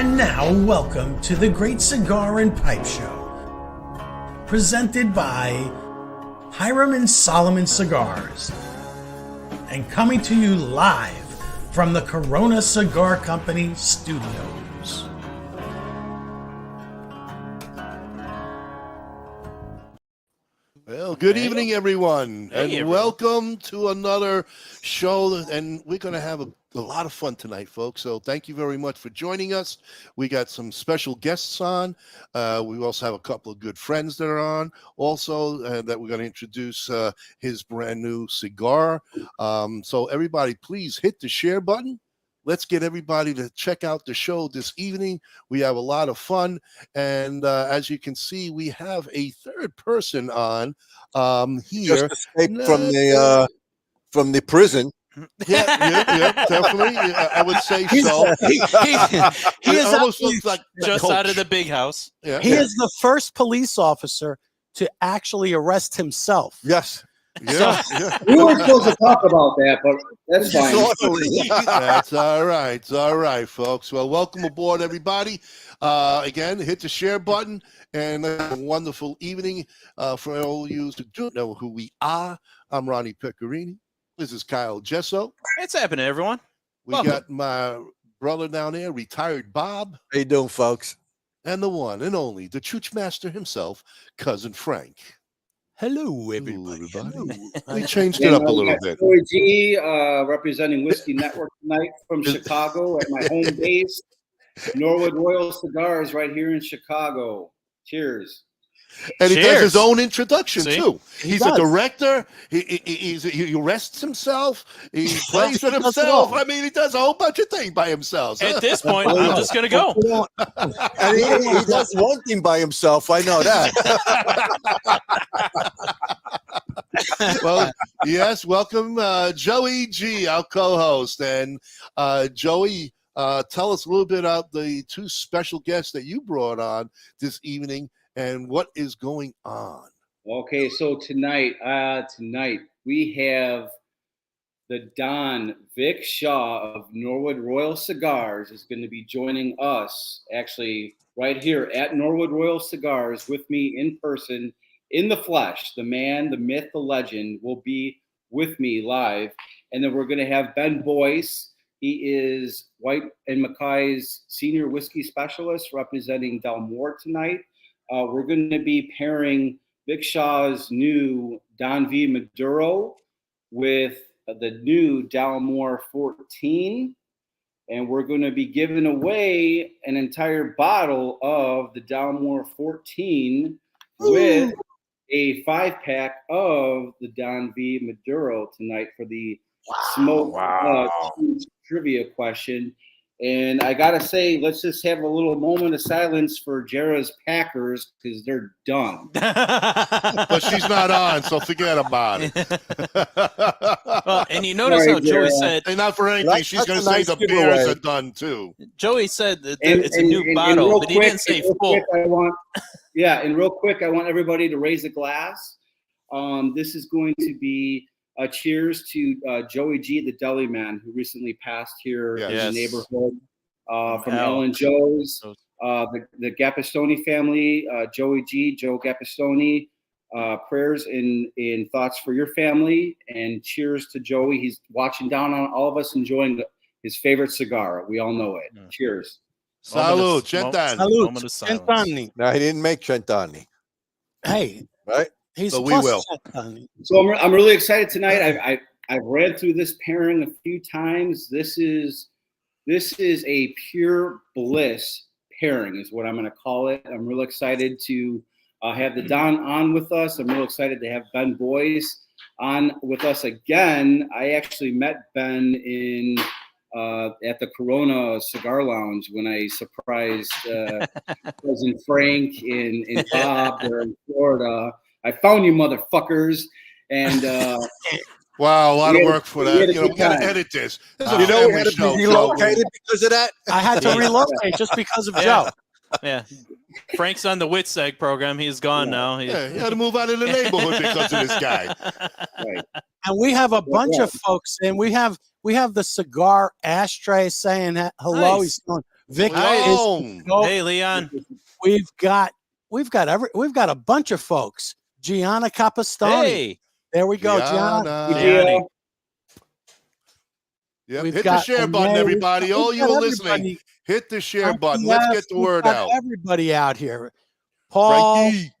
And now, welcome to the Great Cigar and Pipe Show, presented by Hiram Solomon Cigars, and coming to you live from the Corona Cigar Company Studios. Well, good evening, everyone, and everyone. welcome to another show. And we're going to have a lot of fun tonight, folks. So thank you very much for joining us. We got some special guests on. We also have a couple of good friends that are on also that we're going to introduce his brand new cigar. So everybody, please hit the share button. Let's get everybody to check out the show this evening. We have a lot of fun. And as you can see, we have a third person on here. Just escaped from the prison. Yeah, definitely. I would say so. He is almost looks like just Coach. out of the big house. Yeah. He is the first police officer to actually arrest himself. Yes. Yeah. We weren't supposed to talk about that, but that's fine. That's all right. It's all right, folks. Well, welcome aboard, everybody. Again, hit the share button, and a wonderful evening for all of you who don't know who we are. I'm Ronnie Pecorini. This is Kyle Jesso. It's happening, everyone. We Welcome. got my brother down there, retired Bob, How you doing, folks? and the one and only, the Chooch Master himself, Cousin Frank. Hello, everybody. We changed it up a little bit. Joey G, representing Whiskey Network tonight from Chicago at my home base, Norwood Royal Cigars, right here in Chicago. Cheers. And he does Cheers. his own introduction, See? too. He He's does. a director. He arrests himself. He plays with He does it himself. all. I mean, he does a whole bunch of things by himself. At this point, I'm just going to go. And he does one thing by himself. I know that. Well, yes, welcome, Joey G, our co-host. And Joey, tell us a little bit about the two special guests that you brought on this evening and what is going on. Okay, so tonight we have the Don Vic Shaw of Norwood Royal Cigars is going to be joining us actually right here at Norwood Royal Cigars with me in person, in the flesh. The man, the myth, the legend will be with me live. And then we're going to have Ben Boyce. He is White and Mackay's senior whiskey specialist representing Dalmore tonight. We're going to be pairing Vic Shaw's new Don V Maduro with the new Dalmore 14. And we're going to be giving away an entire bottle of the Dalmore 14 with a 5-pack of the Don V Maduro tonight for the smoke trivia question. And I got to say, let's just have a little moment of silence for Jerah's Packers because they're done. But she's not on, so forget about it. Well, and you notice Sorry, how Joey Jerah. said, And not for anything, That's she's going to a say nice the giveaway. Bears are done, too. Joey said that And- it's a and- new and bottle, real but he quick- didn't say and real full. quick, I want everybody to raise a glass. This is going to be a cheers to Joey G, the deli man, who recently passed here in Yes. the neighborhood from Al. Ellen Joe's. The Gappistoni family, Joey G, Joe Gappistoni. Prayers and thoughts for your family, and cheers to Joey. He's watching down on all of us, enjoying his favorite cigar. We all know it. Yeah. Cheers. Salud, Moment Centan. Moment of silence. Centani. No, he didn't make Trentani, Hey, right? he's So we plus will. Centani. So I'm really excited tonight. I've read through this pairing a few times. This is a pure bliss pairing, is what I'm going to call it. I'm real excited to have the Don on with us. I'm real excited to have Ben Boyce on with us again. I actually met Ben at the Corona Cigar Lounge when I surprised Cousin Frank and Bob there in Florida. I found you motherfuckers. And Wow, a lot We of had- work for we that. had a You know, good we got to time. edit this. This is a You know, we family had to show, be so- relocated because of that. I had to Yeah. relocate just because of Yeah. Joe. Yeah. Frank's on the WITSEG program. He's gone now. Yeah, you had to move out of the neighborhood because of this guy. right. And we have a bunch yeah. of folks in. We have the cigar ashtray saying hello. Nice. He's going, Vic Leon. Hey, Leon. we've got a bunch of folks. Gianna Capostoni. Hey. There we go, Gianna. Gianna. Gianni. Yep. We've Hit the got share button, Renee. everybody. All We've you got are listening, everybody. hit the share button. Yes, Let's get the we've word got out. Everybody out here. Paul, Frankie.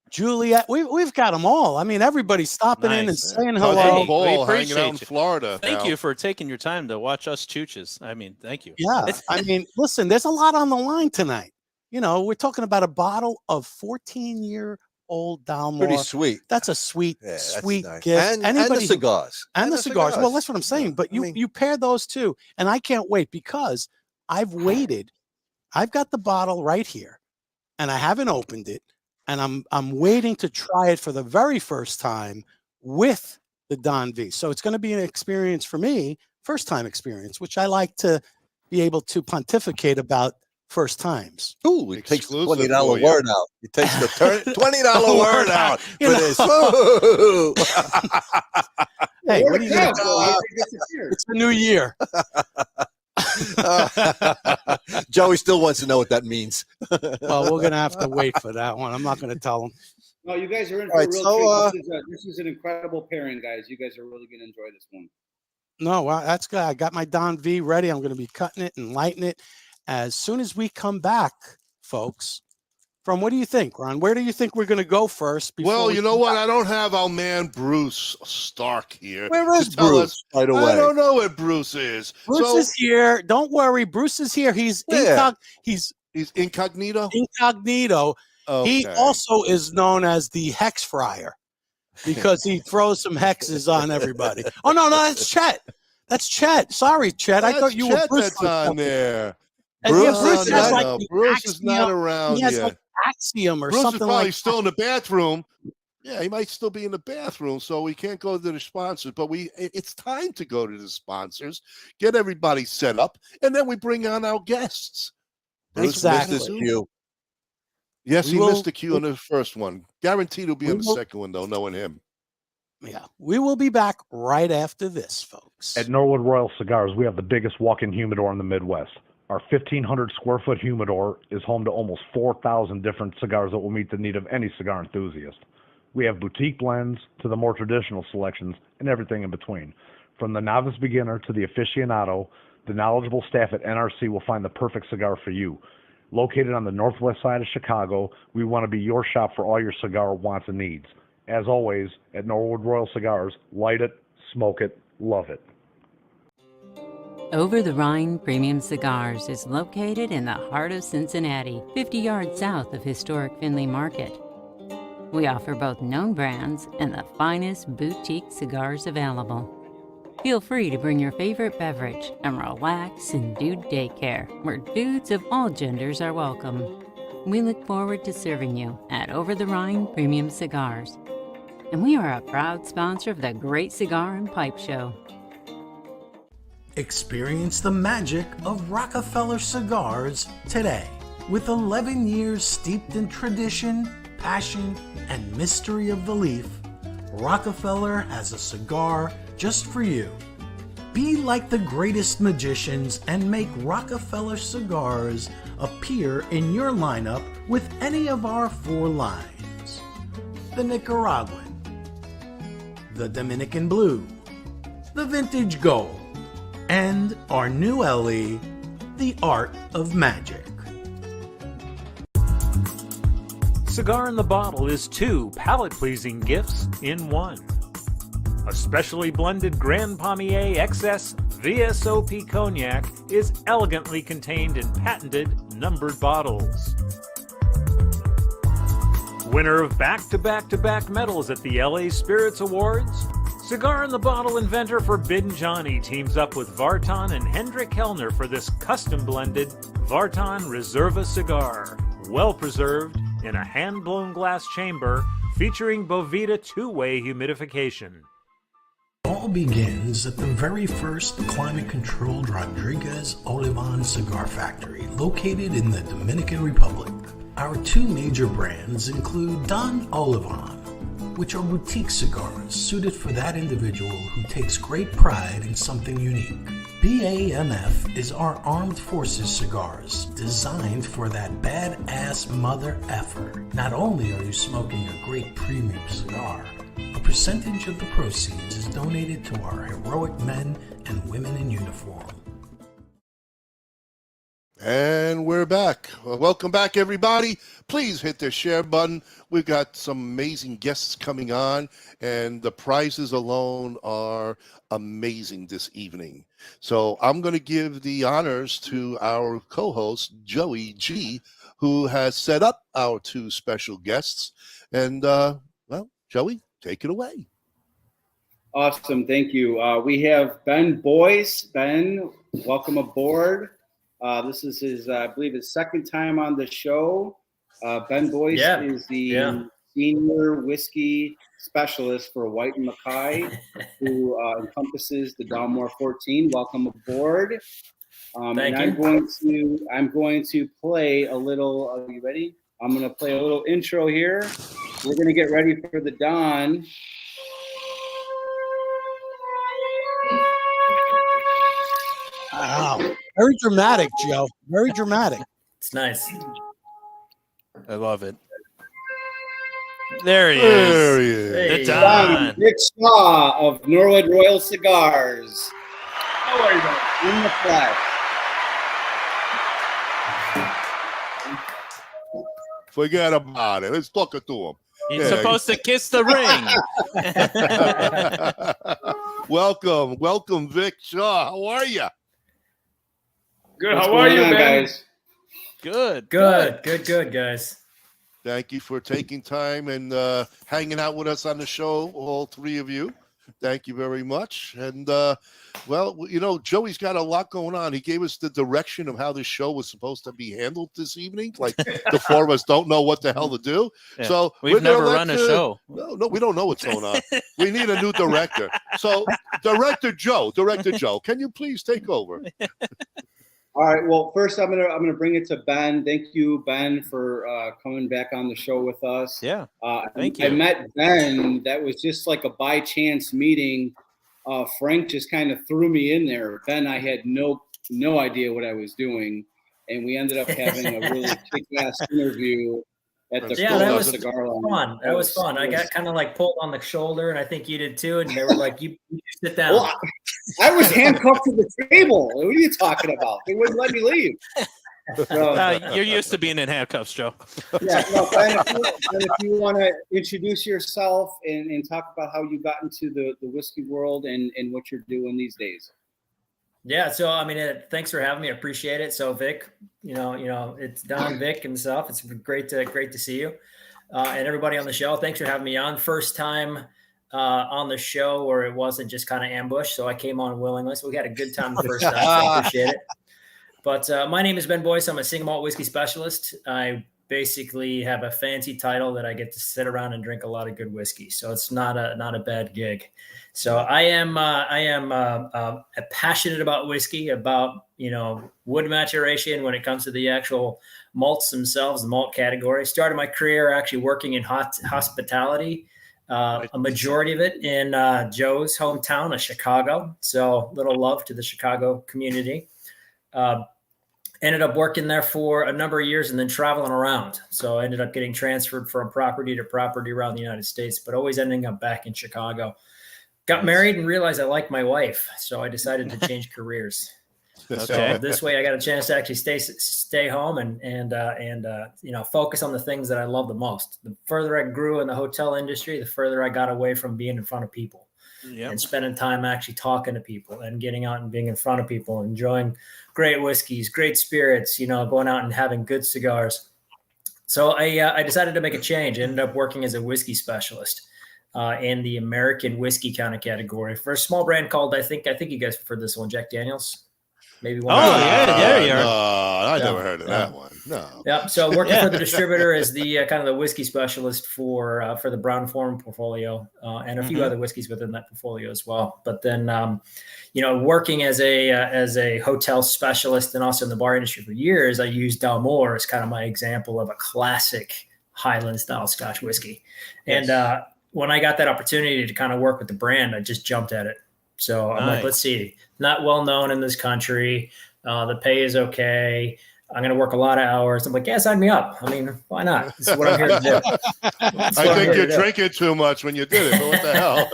Juliet, we've got them all. I mean, everybody's stopping in and Nice. saying Cousin hello. Hey, Paul we hanging appreciate out in you. Florida. Thank now. you for taking your time to watch us chooches. I mean, thank you. Yeah, I mean, listen, there's a lot on the line tonight. You know, we're talking about a bottle of 14-year-old Dalmore. Pretty sweet. That's a sweet, Yeah, that's sweet nice. gift. And Anybody the cigars. and the cigars. Well, that's what I'm saying. Yeah, But I you mean- you pair those two, and I can't wait because I've waited. I've got the bottle right here, and I haven't opened it, and I'm waiting to try it for the very first time with the Don V. So it's going to be an experience for me, first time experience, which I like to be able to pontificate about first times. Ooh, it takes the Exclusive $20 for you. word out. It takes the $20 word out for You know. this. Ooh. Hey, what are you Yeah, gonna do? so it disappeared. It's the new year. Joey still wants to know what that means. Well, we're gonna have to wait for that one. I'm not gonna tell him. No, you guys are in All for right, a real so, treat. This is an incredible pairing, guys. You guys are really going to enjoy this one. No, well, that's good. I got my Don V ready. I'm going to be cutting it and lighting it as soon as we come back, folks. From what do you think, Ron? Where do you think we're going to go first? Well, we you know come what? back? I don't have our man Bruce Stark here. Where is to tell Bruce, us- by the way? I don't know where Bruce is. Bruce So is here. Don't worry. Bruce is here. He's Where? he's he's incognito. incognito. He Okay. also is known as the Hex Fryer because he throws some hexes on everybody. Oh, no, that's Chet. That's Chet. Sorry, Chet. I thought you were Chet Bruce. that's on there. And Bruce yeah, Bruce is has not- like no, the Bruce is not axiom- around He has yet. like axiom or Bruce is something probably like still in the bathroom. Yeah, he might still be in the bathroom, so we can't go to the sponsors. But it's time to go to the sponsors, get everybody set up, and then we bring on our guests. Bruce Exactly. missed his cue. Yes, We he will- missed the cue on the first one. Guaranteed he'll be we on the will- second one, though, knowing him. Yeah, we will be back right after this, folks. At Norwood Royal Cigars, we have the biggest walk-in humidor in the Midwest. Our 1,500 square foot humidor is home to almost 4,000 different cigars that will meet the need of any cigar enthusiast. We have boutique blends to the more traditional selections and everything in between. From the novice beginner to the aficionado, the knowledgeable staff at NRC will find the perfect cigar for you. Located on the northwest side of Chicago, we want to be your shop for all your cigar wants and needs. As always, at Norwood Royal Cigars, light it, smoke it, love it. Over the Rhine Premium Cigars is located in the heart of Cincinnati, 50 yards south of historic Findlay Market. We offer both known brands and the finest boutique cigars available. Feel free to bring your favorite beverage and relax in Dude Daycare, where dudes of all genders are welcome. We look forward to serving you at Over the Rhine Premium Cigars. And we are a proud sponsor of the Great Cigar and Pipe Show. Experience the magic of Rockefeller Cigars today. With 11 years steeped in tradition, passion, and mystery of the leaf, Rockefeller has a cigar just for you. Be like the greatest magicians and make Rockefeller Cigars appear in your lineup with any of our 4 lines. The Nicaraguan, the Dominican Blue, the Vintage Gold, and our new LE, The Art of Magic. Cigar in the Bottle is 2 palate-pleasing gifts in 1. A specially blended Grand Pommier XS VSOP Cognac is elegantly contained in patented numbered bottles. Winner of back-to-back-to-back medals at the LA Spirits Awards, Cigar in the Bottle inventor Forbidden Johnny teams up with Vartan and Hendrik Kellner for this custom-blended Vartan Reserva cigar, well-preserved in a hand-blown glass chamber featuring Bovita 2-way humidification. All begins at the very first climate-controlled Rodriguez Olivan cigar factory located in the Dominican Republic. Our 2 major brands include Don Olivan, which are boutique cigars suited for that individual who takes great pride in something unique. BAMF is our armed forces cigars, designed for that badass mother effer. Not only are you smoking a great premium cigar, a percentage of the proceeds is donated to our heroic men and women in uniform. And we're back. Well, welcome back, everybody. Please hit the share button. We've got some amazing guests coming on, and the prizes alone are amazing this evening. So I'm going to give the honors to our co-host, Joey G, who has set up our two special guests. And, well, Joey, take it away. Awesome. Thank you. We have Ben Boyce. Ben, welcome aboard. This is his, I believe, his second time on the show. Ben Boyce is the senior whiskey specialist for White and Mackay, who encompasses the Dalmore 14. Welcome aboard. Thank you. I'm going to play a little. Are you ready? I'm going to play a little intro here. We're going to get ready for the Don. Wow. Very dramatic, Joe. Very dramatic. It's nice. I love it. There he There he is. is. Hey. The Don. Nick Shaw of Norwood Royal Cigars. How are you? In the flesh. Forget about it. Let's talk it to him. He's supposed to kiss the ring. Welcome, Vic Shaw. How are you? Good. What's How are you, going on, man? guys? Good. Good, guys. Thank you for taking time and hanging out with us on the show, all three of you. Thank you very much. And, well, you know, Joey's got a lot going on. He gave us the direction of how this show was supposed to be handled this evening. Like the four of us don't know what the hell to do. Yeah. So We've never run a show. No, we don't know what's going on. We need a new director. So Director Joe, can you please take over? All right. Well, first I'm gonna bring it to Ben. Thank you, Ben, for coming back on the show with us. Yeah. Thank you. I met Ben. That was just like a by chance meeting. Frank just kind of threw me in there. Ben, I had no idea what I was doing, and we ended up having a really kick-ass interview at the that was Cigarland. fun. That was fun. I got kind of like pulled on the shoulder, and I think you did too. And they were like, "You sit down." Well, I was handcuffed to the table. What are you talking about? They wouldn't let me leave. So, You're used to being in handcuffs, Joe. yeah, no, Ben, if you want to introduce yourself and talk about how you got into the whiskey world and what you're doing these days. Yeah, so I mean, thanks for having me. I appreciate it. So Vic, you know, it's Don, Vic, and stuff. It's great to see you and everybody on the show. Thanks for having me on. First time on the show where it wasn't just kind of ambush, so I came on willingly. So we had a good time the first time. So I appreciate it. But my name is Ben Boyce. I'm a single malt whiskey specialist. I basically have a fancy title that I get to sit around and drink a lot of good whiskey. So it's not a bad gig. So I am passionate about whiskey, about, you know, wood maturation when it comes to the actual malts themselves, the malt category. Started my career actually working in hospitality, a majority of it in Joe's hometown of Chicago. So little love to the Chicago community. Ended up working there for a number of years and then traveling around. So I ended up getting transferred from property to property around the United States, but always ending up back in Chicago. Got married and realized I liked my wife. So I decided to change careers. Okay. So this way I got a chance to actually stay home and you know, focus on the things that I love the most. The further I grew in the hotel industry, the further I got away from being in front of people. Yep. And spending time actually talking to people and getting out and being in front of people, enjoying great whiskeys, great spirits, you know, going out and having good cigars. So I decided to make a change. I ended up working as a whiskey specialist in the American whiskey kind of category for a small brand called, I think you guys prefer this one, Jack Daniels. Maybe one. Oh, yeah, there you are. No, I never heard of that one. No. Yeah. So working for the distributor as the kind of the whiskey specialist for the Brown-Forman portfolio and a few other whiskeys within that portfolio as well. But then, you know, working as a hotel specialist and also in the bar industry for years, I used Dalmore as kind of my example of a classic Highland style Scotch whiskey. Yes. And when I got that opportunity to kind of work with the brand, I just jumped at it. So I'm like, Nice. let's see, not well known in this country. The pay is okay. I'm going to work a lot of hours. I'm like, yeah, sign me up. I mean, why not? This is what I'm here to do. I think you're drinking too much when you did it, but what the hell?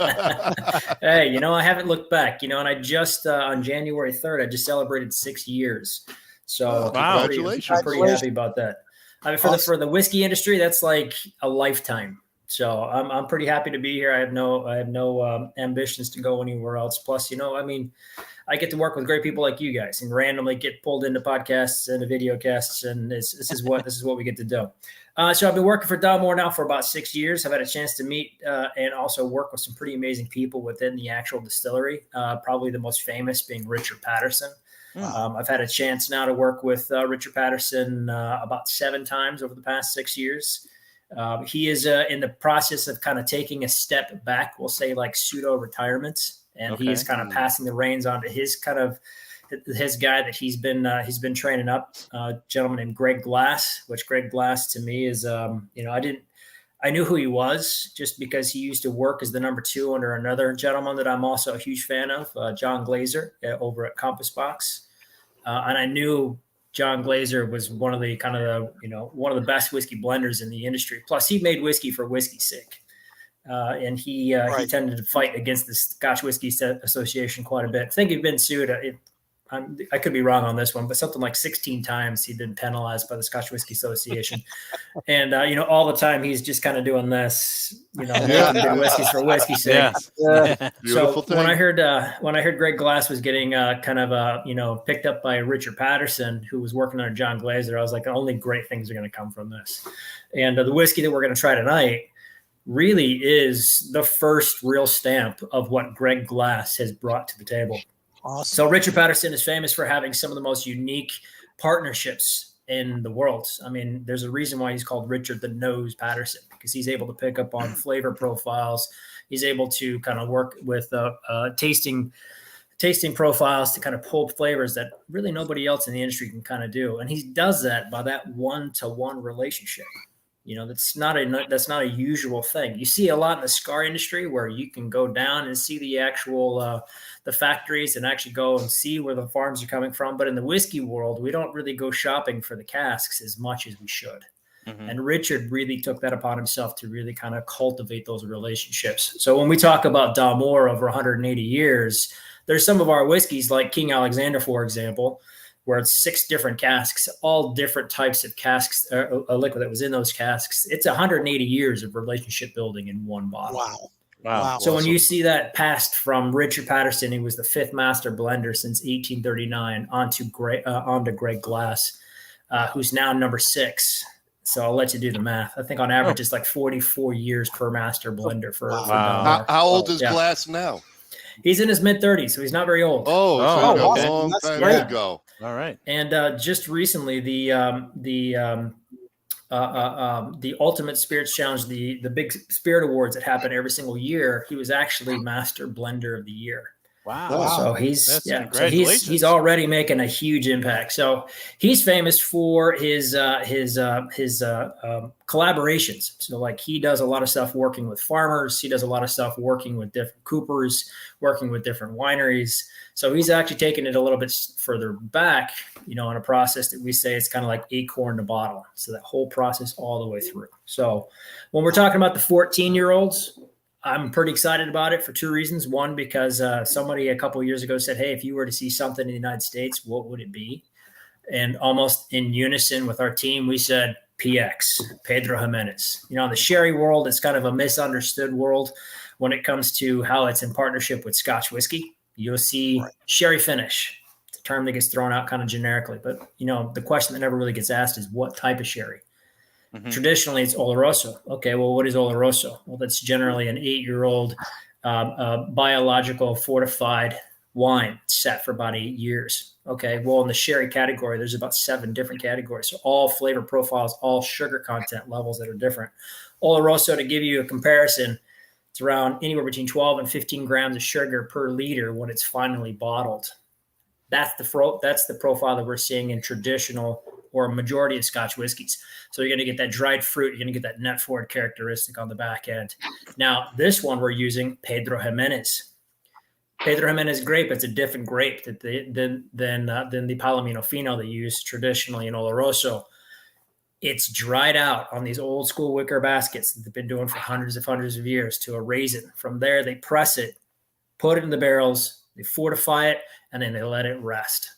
Hey, I haven't looked back, and I just, on January 3rd, I just celebrated 6 years. So Wow. Congratulations. I'm pretty happy about that. I mean, for the whiskey industry, that's like a lifetime. So I'm pretty happy to be here. I have no ambitions to go anywhere else. Plus, I get to work with great people like you guys and randomly get pulled into podcasts and video casts. And this is what we get to do. So I've been working for Dalmore now for about 6 years. I've had a chance to meet and also work with some pretty amazing people within the actual distillery. Probably the most famous being Richard Patterson. Wow. I've had a chance now to work with Richard Patterson about 7 times over the past 6 years. He is in the process of kind of taking a step back, we'll say like pseudo retirement. And he is kind of passing the reins on to his guy that he's been training up, a gentleman named Greg Glass, which Greg Glass to me is, I knew who he was just because he used to work as the number 2 under another gentleman that I'm also a huge fan of, John Glazer over at Compass Box. And I knew John Glazer was one of the best whiskey blenders in the industry. Plus he made whiskey for whiskey's sake. And he tended to fight against the Scotch Whisky Association quite a bit. I think he'd been sued. I could be wrong on this one, but something like 16 times he'd been penalized by the Scotch Whisky Association. And, all the time he's just kind of doing this, making good whiskeys for whiskey's sake. Yeah. So when I heard Greg Glass was getting picked up by Richard Patterson, who was working under John Glazer, I was like, only great things are going to come from this. And the whiskey that we're going to try tonight really is the first real stamp of what Greg Glass has brought to the table. Awesome. So Richard Patterson is famous for having some of the most unique partnerships in the world. I mean, there's a reason why he's called Richard the Nose Patterson, because he's able to pick up on flavor profiles. He's able to kind of work with tasting profiles to kind of pull flavors that really nobody else in the industry can kind of do. And he does that by that one-to-one relationship. That's not a usual thing. You see a lot in the cigar industry where you can go down and see the actual the factories and actually go and see where the farms are coming from. But in the whiskey world, we don't really go shopping for the casks as much as we should. Mm-hmm. And Richard really took that upon himself to really kind of cultivate those relationships. So when we talk about Dalmore over 180 years, there's some of our whiskeys like King Alexander, for example, where it's 6 different casks, all different types of casks, a liquid that was in those casks. It's 180 years of relationship building in one bottle. Wow. So when you see that passed from Richard Patterson, he was the 5th master blender since 1839, onto Greg Glass, who's now number 6. So I'll let you do the math. I think on average it's like 44 years per master blender for How old is Glass now? He's in his mid-30s, so he's not very old. Oh, awesome. a long That's time great. ago. All right. And just recently, the Ultimate Spirits Challenge, the big spirit awards that happen every single year, he was actually Master Blender of the Year. Wow. So he's congratulations. he's already making a huge impact. So he's famous for his collaborations. So like he does a lot of stuff working with farmers. He does a lot of stuff working with different coopers, working with different wineries. So he's actually taken it a little bit further back, in a process that we say it's kind of like acorn to bottle. So that whole process all the way through. So when we're talking about the 14-year-olds, I'm pretty excited about it for 2 reasons. One, because somebody a couple of years ago said, hey, if you were to see something in the United States, what would it be? And almost in unison with our team, we said PX, Pedro Jimenez. In the sherry world, it's kind of a misunderstood world when it comes to how it's in partnership with Scotch whiskey. You'll see sherry finish. It's a term that gets thrown out kind of generically. But, the question that never really gets asked is what type of sherry? Mm-hmm. Traditionally, it's Oloroso. Okay, well, what is Oloroso? Well, that's generally an 8-year-old biological fortified wine set for about 8 years. Okay, well, in the sherry category, there's about 7 different categories. So all flavor profiles, all sugar content levels that are different. Oloroso, to give you a comparison, it's around anywhere between 12 and 15 grams of sugar per liter when it's finally bottled. That's the profile that we're seeing in traditional or a majority of Scotch whiskeys. So you're going to get that dried fruit. You're going to get that net forward characteristic on the back end. Now, this one we're using Pedro Jimenez. Pedro Jimenez grape. It's a different grape than the Palomino Fino they use traditionally in Oloroso. It's dried out on these old school wicker baskets that they've been doing for hundreds of years to a raisin. From there, they press it, put it in the barrels, they fortify it, and then they let it rest.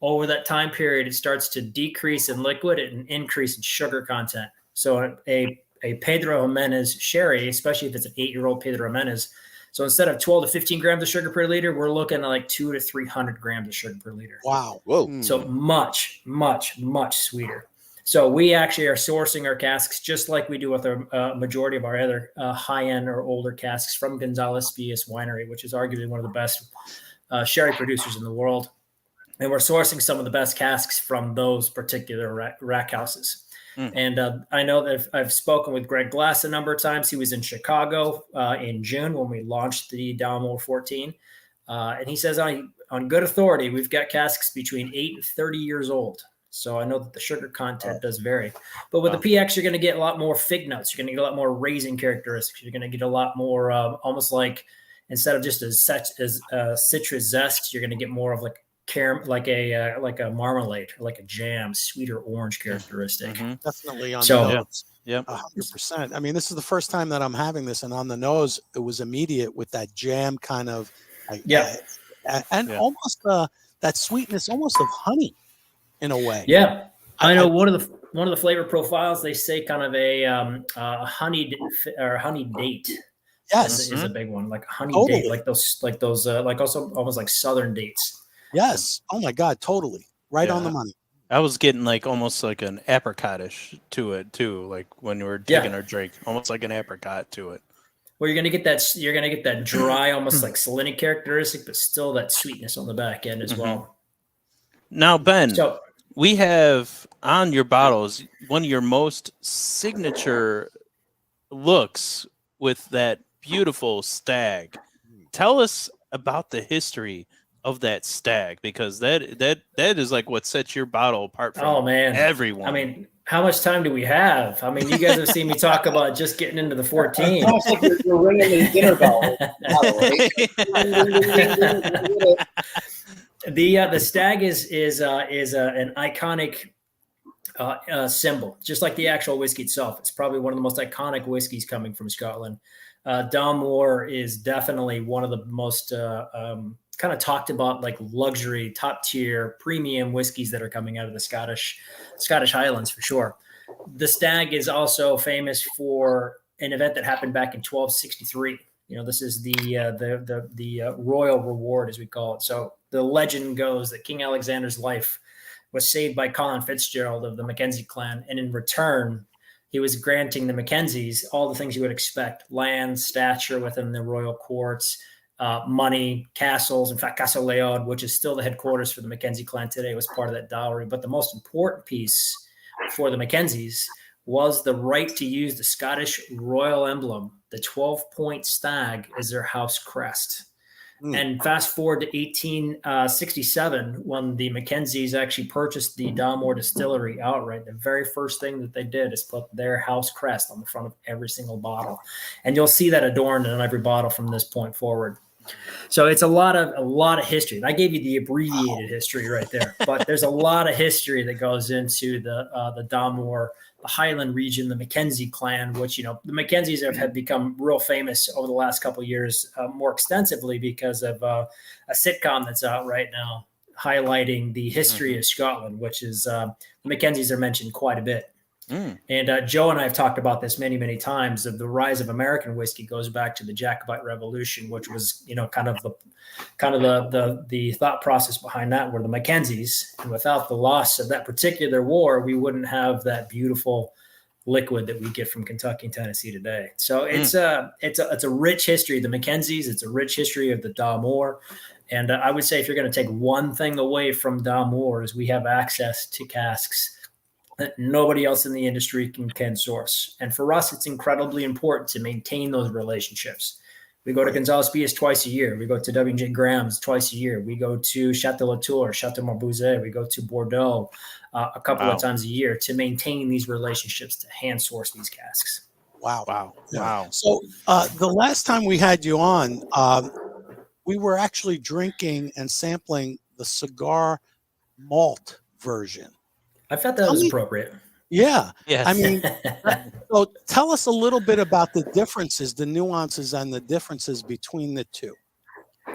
Over that time period, it starts to decrease in liquid and increase in sugar content. So a Pedro Jimenez sherry, especially if it's an 8-year-old Pedro Jimenez, so instead of 12 to 15 grams of sugar per liter, we're looking at like 200 to 300 grams of sugar per liter. Wow. Whoa. So much, much, much sweeter. So we actually are sourcing our casks just like we do with our majority of our other high-end or older casks from Gonzales Spias Winery, which is arguably one of the best sherry producers in the world. And we're sourcing some of the best casks from those particular rack houses. And I know that I've spoken with Greg Glass a number of times. He was in Chicago in June when we launched the Dalmore 14. And he says on good authority, we've got casks between 8 and 30 years old. So I know that the sugar content does vary. But with the PX, you're going to get a lot more fig notes. You're going to get a lot more raisin characteristics. You're going to get a lot more almost like, instead of just as citrus zest, you're going to get more of like like a marmalade or like a jam, sweeter orange characteristic. Definitely on So, the nose. Yep. 100%. I mean, this is the first time that I'm having this, and on the nose, it was immediate with that jam kind of, and almost that sweetness, almost of honey, in a way. Yeah, I know one of the flavor profiles they say kind of a honey date. Yes, is a big one, like a honey Totally. date, like those, like also almost like southern dates. Yes. Oh my God. Totally. Right on the money. I was getting like almost like an apricotish to it too, like when we were taking our drink, almost like an apricot to it. Well, you're gonna get that dry, almost like salinic characteristic, but still that sweetness on the back end as well. Now, Ben, So we have on your bottles one of your most signature looks with that beautiful stag. Tell us about the history of that stag, because that is like what sets your bottle apart from everyone. I mean, how much time do we have? I mean, you guys have seen me talk about just getting into the 14. It's almost like you're ringing the dinner bell. The stag is an iconic symbol, just like the actual whiskey itself. It's probably one of the most iconic whiskeys coming from Scotland. Dalmore is definitely one of the most kind of talked about, like luxury, top tier, premium whiskeys that are coming out of the Scottish Highlands for sure. The stag is also famous for an event that happened back in 1263. You know, this is the royal reward, as we call it. So the legend goes that King Alexander's life was saved by Colin Fitzgerald of the Mackenzie clan, and in return, he was granting the Mackenzies all the things you would expect: land, stature within the royal courts, money, castles. In fact, Castle Leod, which is still the headquarters for the Mackenzie clan today, was part of that dowry. But the most important piece for the Mackenzies was the right to use the Scottish royal emblem, the 12-point stag, as their house crest. And fast forward to 1867, when the Mackenzies actually purchased the Dalmore distillery outright, the very first thing that they did is put their house crest on the front of every single bottle. And you'll see that adorned in every bottle from this point forward. So it's a lot of history. And I gave you the abbreviated history right there, but there's a lot of history that goes into the Dalmore, the Highland region, the Mackenzie clan, which, you know, the Mackenzies have become real famous over the last couple of years, more extensively because of a sitcom that's out right now highlighting the history of Scotland, which is the Mackenzies are mentioned quite a bit. And Joe and I have talked about this many, many times. Of the rise of American whiskey goes back to the Jacobite Revolution, which was, you know, kind of the thought process behind that were the Mackenzies. And without the loss of that particular war, we wouldn't have that beautiful liquid that we get from Kentucky and Tennessee today. So it's a rich history of the Mackenzies. It's a rich history of the Dalmore. And I would say if you're going to take one thing away from Dalmore, is we have access to casks that nobody else in the industry can source. And for us, it's incredibly important to maintain those relationships. We go to Gonzales Spias twice a year. We go to W&J Graham's twice a year. We go to Chateau Latour, Chateau Marbouzet. We go to Bordeaux a couple of times a year to maintain these relationships, to hand source these casks. Wow. So the last time we had you on, we were actually drinking and sampling the cigar malt version. I thought that was appropriate. Yeah. Yes. I mean, so tell us a little bit about the differences, the nuances and the differences between the two.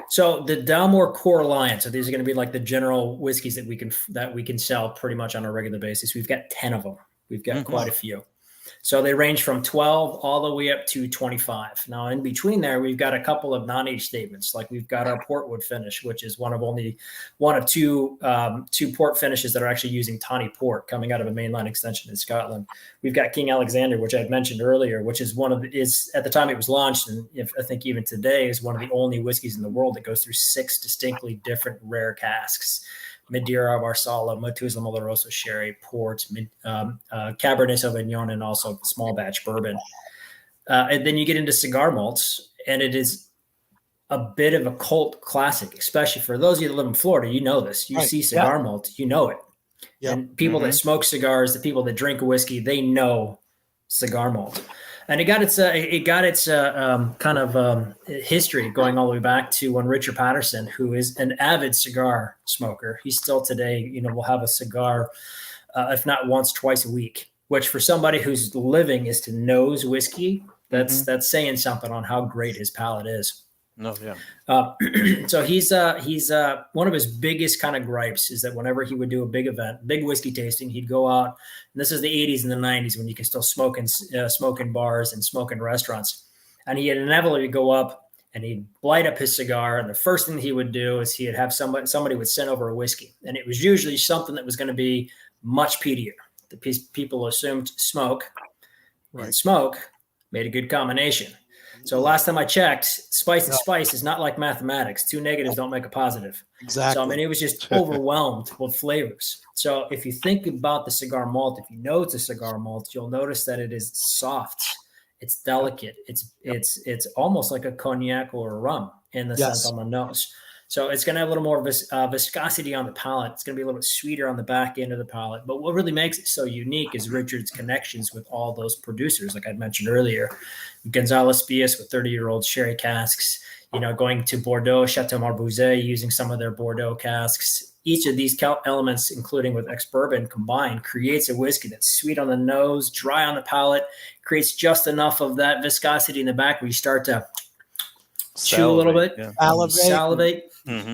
So the Dalmore core line. So these are going to be like the general whiskeys that we can sell pretty much on a regular basis. We've got 10 of them. We've got quite a few. So they range from 12 all the way up to 25. Now, in between there, we've got a couple of non-age statements. Like we've got our Portwood finish, which is one of two port finishes that are actually using tawny port coming out of a mainline extension in Scotland. We've got King Alexander, which I mentioned earlier, which is at the time it was launched, and I think even today is one of the only whiskeys in the world that goes through 6 distinctly different rare casks. Madeira, Marsala, Methuselah, Oloroso, Sherry, Port, Cabernet Sauvignon, and also small batch bourbon. And then you get into cigar malts, and it is a bit of a cult classic, especially for those of you that live in Florida. You know this. You see cigar malt, you know it. Yep. And people that smoke cigars, the people that drink whiskey, they know cigar malt. And it got its history going all the way back to when Richard Patterson, who is an avid cigar smoker, he still today, will have a cigar, if not once, twice a week, which for somebody who's living is to nose whiskey. That's saying something on how great his palate is. No, yeah. So he's one of his biggest kind of gripes is that whenever he would do a big event, big whiskey tasting, he'd go out. And this is the 80s and the 90s when you can still smoke in bars and smoke in restaurants. And he'd inevitably go up and he'd light up his cigar. And the first thing he would do is he'd have somebody would send over a whiskey. And it was usually something that was going to be much peatier. The people assumed smoke and smoke made a good combination. So last time I checked, spice and spice is not like mathematics. 2 negatives don't make a positive. Exactly. So, I mean, it was just overwhelmed with flavors. So if you think about the cigar malt, if you know it's a cigar malt, you'll notice that it is soft. It's delicate. It's almost like a cognac or a rum in the sense on the nose. So it's going to have a little more viscosity on the palate. It's going to be a little bit sweeter on the back end of the palate. But what really makes it so unique is Richard's connections with all those producers, like I mentioned earlier. Gonzalez Spias with 30-year-old sherry casks, going to Bordeaux, Chateau Marbouzet, using some of their Bordeaux casks. Each of these elements, including with ex-bourbon combined, creates a whiskey that's sweet on the nose, dry on the palate, creates just enough of that viscosity in the back where you start to chew a little bit, salivate,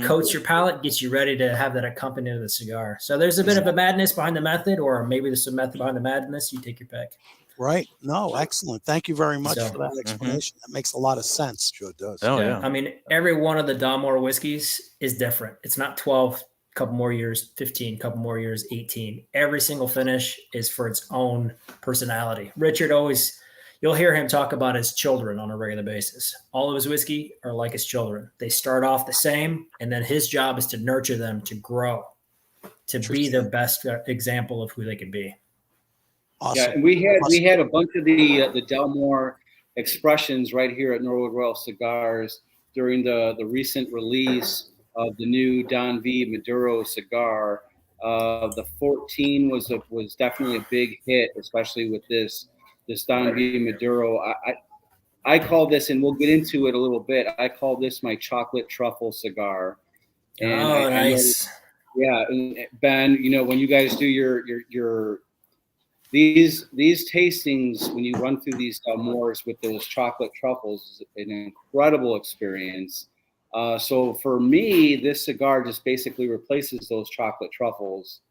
coats your palate, gets you ready to have that accompaniment of the cigar. So there's a bit of a madness behind the method, or maybe there's some method behind the madness. You take your pick. Right. No, excellent. Thank you very much for that explanation. That makes a lot of sense. Sure does. Oh, yeah. I mean, every one of the Dalmore whiskeys is different. It's not 12, couple more years, 15, couple more years, 18. Every single finish is for its own personality. Richard you'll hear him talk about his children on a regular basis. All of his whiskey are like his children. They start off the same, and then his job is to nurture them to grow, to be their best example of who they could be. Awesome. Yeah, and we had a bunch of the Dalmore expressions right here at Norwood Royal Cigars during the recent release of the new Don V Maduro cigar. The 14 was definitely a big hit, especially with this Don V Maduro. I call this, and we'll get into it a little bit, I call this my chocolate truffle cigar. And nice. Ben, when you guys do your these tastings, when you run through these Dalmores with those chocolate truffles, is an incredible experience. So for me, this cigar just basically replaces those chocolate truffles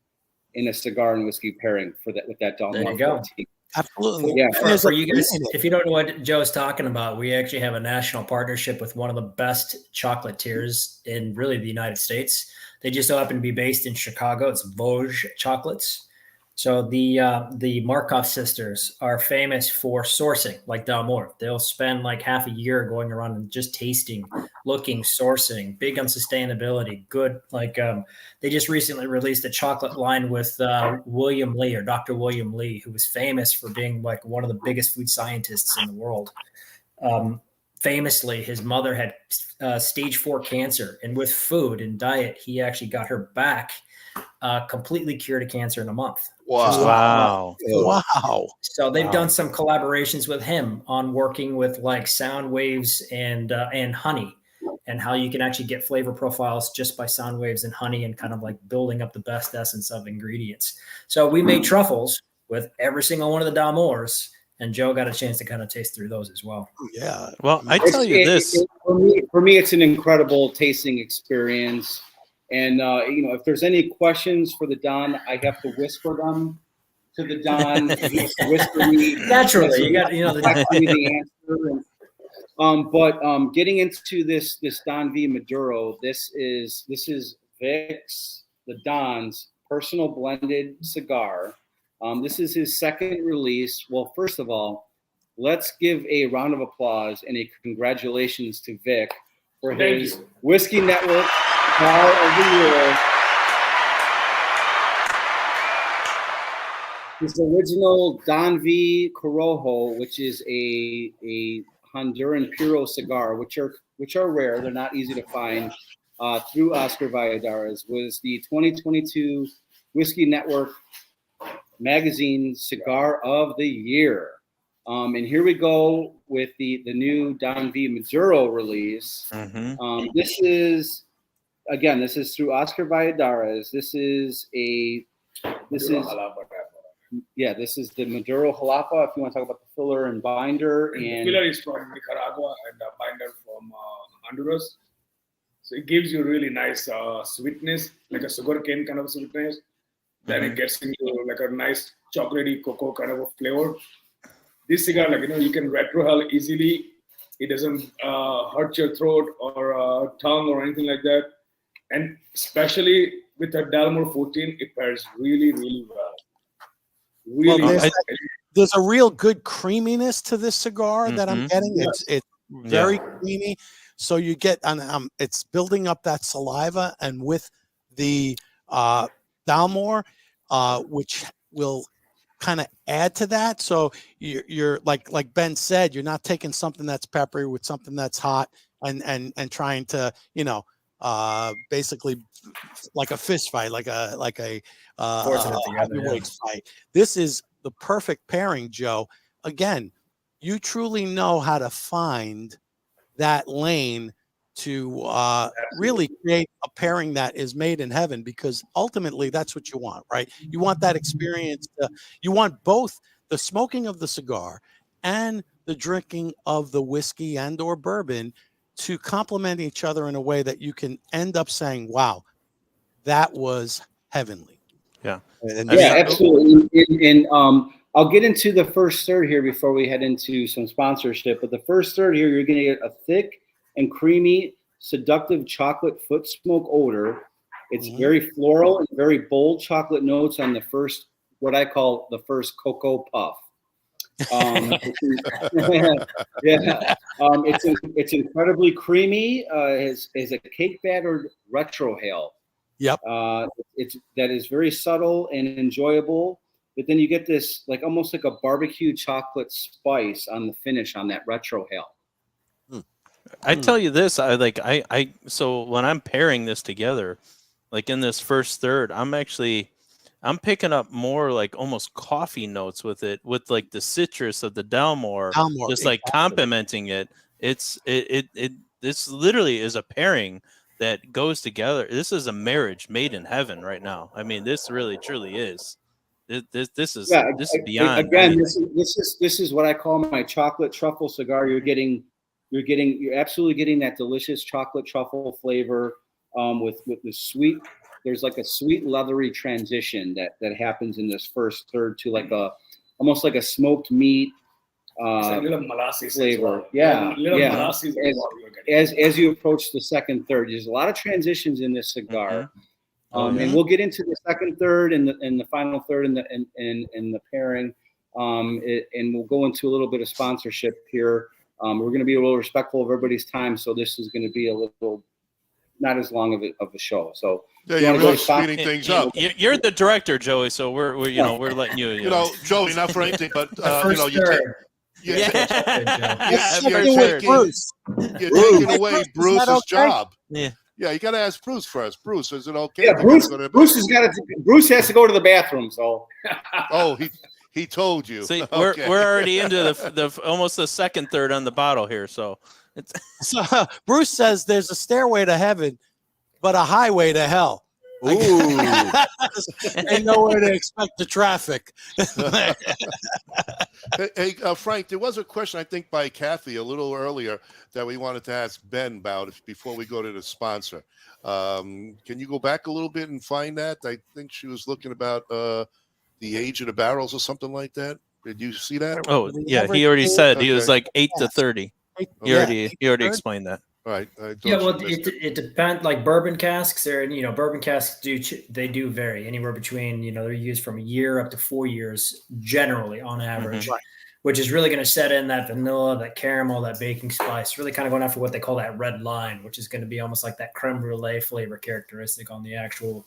in a cigar and whiskey pairing with that Dalmore. There you go. 14. Absolutely. Yeah. For you guys, if you don't know what Joe's talking about, we actually have a national partnership with one of the best chocolatiers in really the United States. They just so happen to be based in Chicago. It's Vosges Chocolates. So the Markov sisters are famous for sourcing, like Dalmore. They'll spend like half a year going around and just tasting, looking, sourcing, big on sustainability, good. Like they just recently released a chocolate line with William Lee, or Dr. William Lee, who was famous for being like one of the biggest food scientists in the world. Famously, his mother had stage 4 cancer, and with food and diet, he actually got her back completely cured of cancer in a month. Wow. So they've done some collaborations with him on working with like sound waves and honey and how you can actually get flavor profiles just by sound waves and honey and kind of like building up the best essence of ingredients. So we made truffles with every single one of the Dalmores, and Joe got a chance to kind of taste through those as well. Yeah. Well, I tell you this. For me, it's an incredible tasting experience. And, if there's any questions for the Don, I have to whisper them to the Don. He has to whisper me. Naturally, you got, the answer. But getting into this Don V Maduro, this is Vic's, the Don's personal blended cigar. This is his second release. Well, first of all, let's give a round of applause and a congratulations to Vic for his Whiskey Network Cigar of the Year. His original Don V Corojo, which is a Honduran Puro cigar, which are rare. They're not easy to find. Through Oscar Valladares, was the 2022 Whiskey Network Magazine Cigar of the Year. And here we go with the new Don V Maduro release. This is through Oscar Valladares. This is the Maduro Jalapa. If you want to talk about the filler and binder, and the filler is from Nicaragua and the binder from Honduras. So it gives you really nice sweetness, like a sugar cane kind of sweetness. Then it gets into like a nice chocolatey cocoa kind of a flavor. This cigar, you can retrohale easily. It doesn't hurt your throat or tongue or anything like that. And especially with a Dalmore 14, it pairs really, really well. There's a real good creaminess to this cigar that I'm getting. It's very creamy. So you get, it's building up that saliva, and with the Dalmore, which will kind of add to that. So you're like Ben said, you're not taking something that's peppery with something that's hot and trying to, basically like a fist fight, like a heavyweight fight. This is the perfect pairing, Joe. Again, you truly know how to find that lane to really create a pairing that is made in heaven, because ultimately that's what you want, right? You want that experience. You want both the smoking of the cigar and the drinking of the whiskey and or bourbon to complement each other in a way that you can end up saying, wow, that was heavenly. Yeah. Absolutely. And I'll get into the first third here before we head into some sponsorship. But the first third here, you're going to get a thick and creamy, seductive chocolate foot smoke odor. It's very floral and very bold chocolate notes on the first, what I call the first cocoa puff. It's incredibly creamy. Is a cake battered retrohale. Yep. That is very subtle and enjoyable. But then you get this almost like a barbecue chocolate spice on the finish on that retrohale. I tell you this, so when I'm pairing this together, like in this first third, I'm picking up more like almost coffee notes with it, with like the citrus of the Dalmore, just like complementing it. This literally is a pairing that goes together. This is a marriage made in heaven right now. I mean, this really truly is. This is beyond. Again, this is what I call my chocolate truffle cigar. You're absolutely getting that delicious chocolate truffle flavor with the sweet. There's like a sweet leathery transition that happens in this first third to almost like a smoked meat it's a little molasses flavor. Molasses as you approach the second third, there's a lot of transitions in this cigar. And we'll get into the second third and the final third in the pairing. And we'll go into a little bit of sponsorship here. We're going to be a little respectful of everybody's time, so this is going to be a little not as long of a show. So you're really speeding things up. You're the director, Joey. So we're letting you. You know, Joey, not for anything, but you're taking away Bruce's job. Yeah, you got to ask Bruce first. Bruce, is it okay? Yeah, Bruce has to go to the bathroom. So, He told you. See, Okay. we're already into the almost the second third on the bottle here. So it's So Bruce says there's a stairway to heaven, but a highway to hell. Ooh. Ain't nowhere to expect the traffic. Hey, Frank, there was a question, I think, by Kafie a little earlier that we wanted to ask Ben about before we go to the sponsor. Can you go back a little bit and find that? I think she was looking about the age of the barrels or something like that. Did you see that? oh yeah, he already said he was Okay. like 8 to 30. He already explained that. All right. I thought Yeah, you well, missed it depends. Like bourbon casks, bourbon casks do vary anywhere between, they're used from a year up to 4 years generally on average, which is really going to set in that vanilla, that caramel, that baking spice, really kind of going after what they call that red line, which is going to be almost like that creme brulee flavor characteristic on the actual,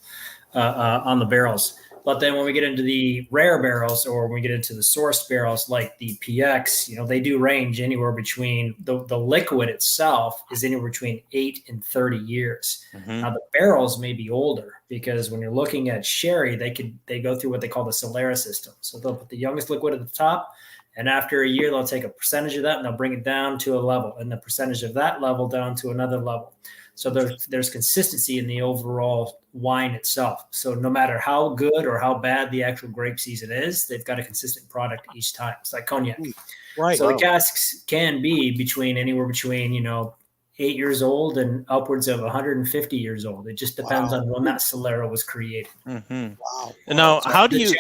on the barrels. But then when we get into the rare barrels or when we get into the sourced barrels like the PX, they do range anywhere between the liquid itself is anywhere between 8 and 30 years. Now the barrels may be older because when you're looking at sherry, they go through what they call the Solera system. So they'll put the youngest liquid at the top, and after a year, they'll take a percentage of that and they'll bring it down to a level, and the percentage of that level down to another level. So there's consistency in the overall wine itself. So no matter how good or how bad the actual grape season is, they've got a consistent product each time. It's like cognac. Right. So the casks can be anywhere between 8 years old and upwards of 150 years old. It just depends on when that Solera was created. Wow. And now, So how do you?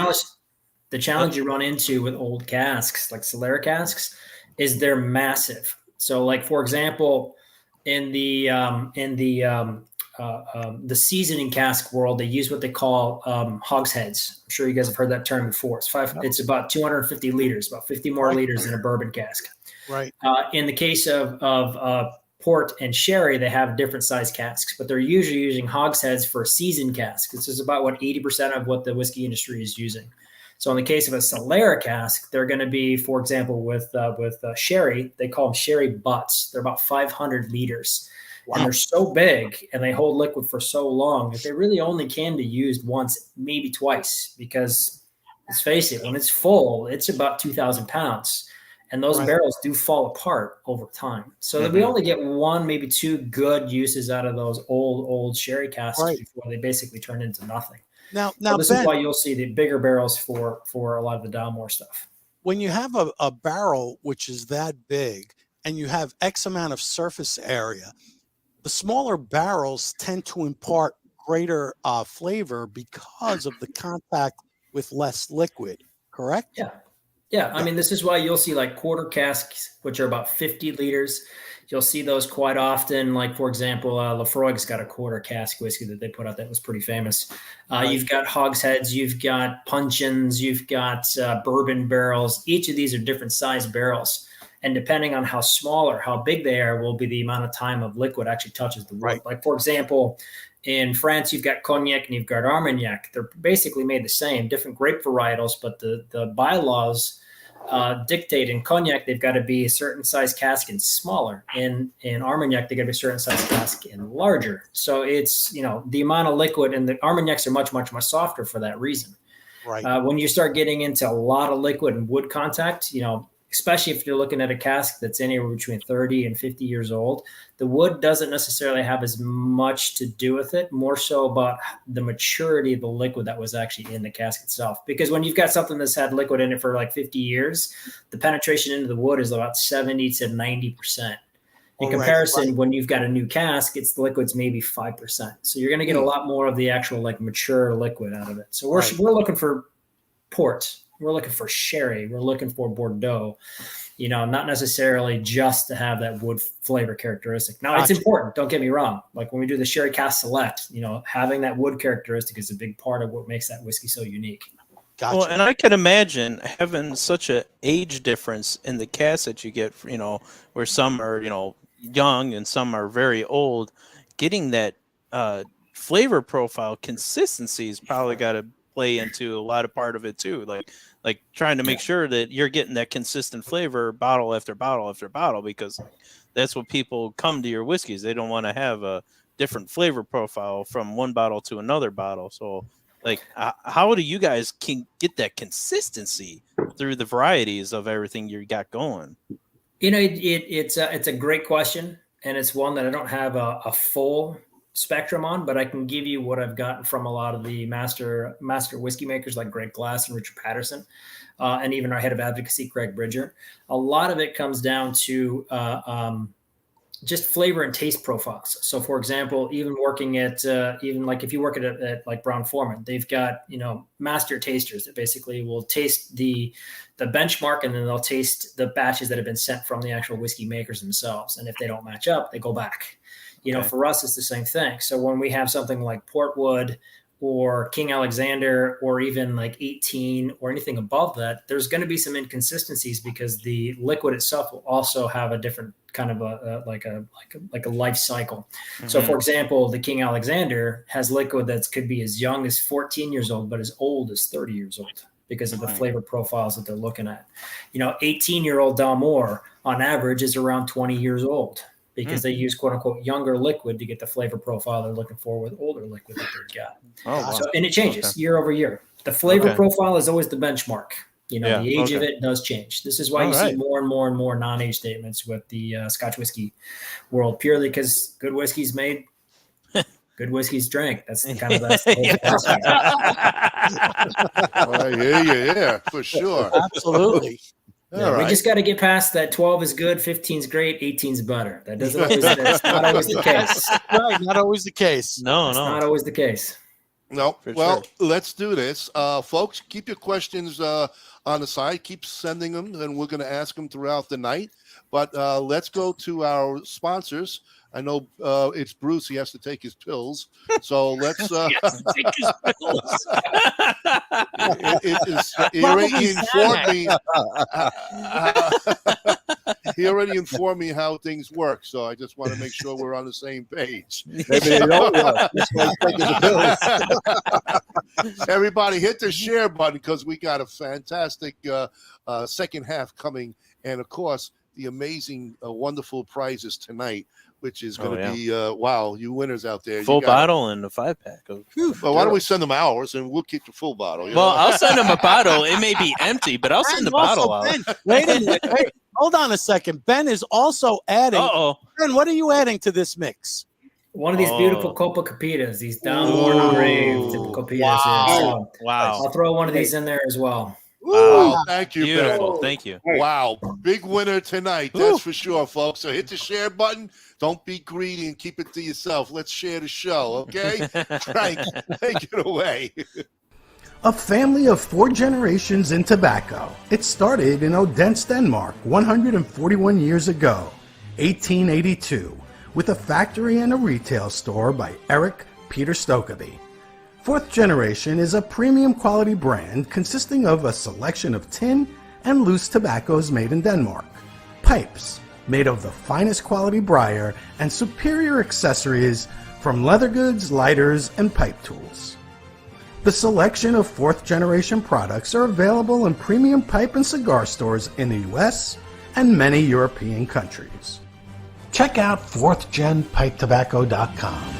The challenge you run into with old casks, like Solera casks, is they're massive. So, like for example, in the seasoning cask world, they use what they call hogsheads. I'm sure you guys have heard that term before. It's about 250 liters, about 50 more liters in a bourbon cask. Right. In the case of port and sherry, they have different size casks, but they're usually using hogsheads for seasoned casks. This is about 80% of what the whiskey industry is using. So in the case of a Solera cask, they're going to be, for example, with sherry, they call them sherry butts. They're about 500 liters. Wow. And they're so big and they hold liquid for so long that they really only can be used once, maybe twice, because let's face it, when it's full, it's about 2,000 pounds. And those barrels do fall apart over time. So that we only get one, maybe two good uses out of those old sherry casks before they basically turn into nothing. Now, this is why you'll see the bigger barrels for a lot of the Dalmore stuff. When you have a barrel which is that big and you have X amount of surface area, the smaller barrels tend to impart greater flavor because of the contact with less liquid, correct? Yeah. I mean, this is why you'll see like quarter casks, which are about 50 liters. You'll see those quite often. Like, for example, Lafroig's got a quarter cask whiskey that they put out that was pretty famous. You've got hogsheads, you've got puncheons, you've got bourbon barrels. Each of these are different size barrels. And depending on how small or how big they are will be the amount of time of liquid actually touches the wood. Like, for example, in France, you've got cognac and you've got Armagnac. They're basically made the same, different grape varietals, but the bylaws dictate in cognac they've got to be a certain size cask and smaller. In Armagnac, they got to be a certain size cask and larger. So it's, the amount of liquid, and the Armagnacs are much, much, much softer for that reason. Right. When you start getting into a lot of liquid and wood contact, especially if you're looking at a cask that's anywhere between 30 and 50 years old, the wood doesn't necessarily have as much to do with it, more so about the maturity of the liquid that was actually in the cask itself. Because when you've got something that's had liquid in it for like 50 years, the penetration into the wood is about 70 to 90%. In comparison, when you've got a new cask, the liquid's maybe 5%. So you're going to get a lot more of the actual like mature liquid out of it. So we're looking for port. We're looking for sherry. We're looking for Bordeaux, not necessarily just to have that wood flavor characteristic. Now, it's important. Don't get me wrong. Like when we do the sherry cask select, having that wood characteristic is a big part of what makes that whiskey so unique. Gotcha. Well, and I can imagine having such an age difference in the casks that you get, where some are, young and some are very old. Getting that flavor profile consistency is probably got to play into a lot of part of it too, like trying to make sure that you're getting that consistent flavor bottle after bottle after bottle, because that's what people come to your whiskeys. They don't want to have a different flavor profile from one bottle to another bottle. So like how do you guys can get that consistency through the varieties of everything you got going? You know, it's a great question, and it's one that I don't have a full spectrum on, but I can give you what I've gotten from a lot of the master whiskey makers like Greg Glass and Richard Patterson, and even our head of advocacy, Craig Bridger. A lot of it comes down to just flavor and taste profiles. So, for example, even working at even like if you work at like Brown Forman, they've got, you know, master tasters that basically will taste the benchmark, and then they'll taste the batches that have been sent from the actual whiskey makers themselves. And if they don't match up, they go back. You know, for us, it's the same thing. So when we have something like Portwood or King Alexander or even like 18 or anything above that, there's going to be some inconsistencies because the liquid itself will also have a different kind of a life cycle. Mm-hmm. So for example, the King Alexander has liquid that could be as young as 14 years old, but as old as 30 years old because of the flavor profiles that they're looking at. You know, 18-year-old Dalmore on average is around 20 years old, because they use quote unquote younger liquid to get the flavor profile they're looking for with older liquid that they've got. So, and it changes year over year. The flavor profile is always the benchmark. You know, the age of it does change. This is why you see more and more and more non-age statements with the Scotch whiskey world, purely because good whiskey's made, good whiskey's drank. That's the kind of that's the whole I hear you, yeah, for sure. Absolutely. We just got to get past that 12 is good, 15 is great, 18 is better. That doesn't always, that's not always the case. Right, not always the case. No, it's not always the case. No. Well, let's do this. Folks, keep your questions on the side. Keep sending them, and we're going to ask them throughout the night. But let's go to our sponsors. I know it's Bruce. He has to take his pills. So let's. He has to take his pills. He already informed me. He already informed me how things work. So I just want to make sure we're on the same page. Maybe they don't work. That's why he's taking the pills. Everybody hit the share button because we got a fantastic second half coming. And, of course, the amazing, wonderful prizes tonight, which is going to be, wow, you winners out there. Full bottle and a 5-pack. Well, why don't we send them ours and we'll keep the full bottle? I'll send them a bottle. It may be empty, but I'll send the bottle out. Ben, wait a minute. Wait, hold on a second. Ben is also adding. Ben, what are you adding to this mix? One of these beautiful Copa Capitas, these Dalmore engraved Capitas. Wow. I'll throw one of these in there as well. Wow, thank you, Beautiful. Ben. Thank you. Wow, big winner tonight, that's for sure, folks. So hit the share button. Don't be greedy and keep it to yourself. Let's share the show, okay? Frank, take it away. A family of 4 generations in tobacco. It started in Odense, Denmark, 141 years ago, 1882, with a factory and a retail store by Erik Peter Stokkeby. 4th Generation is a premium quality brand consisting of a selection of tin and loose tobaccos made in Denmark, pipes made of the finest quality briar, and superior accessories from leather goods, lighters, and pipe tools. The selection of 4th Generation products are available in premium pipe and cigar stores in the US and many European countries. Check out 4thGenPipeTobacco.com.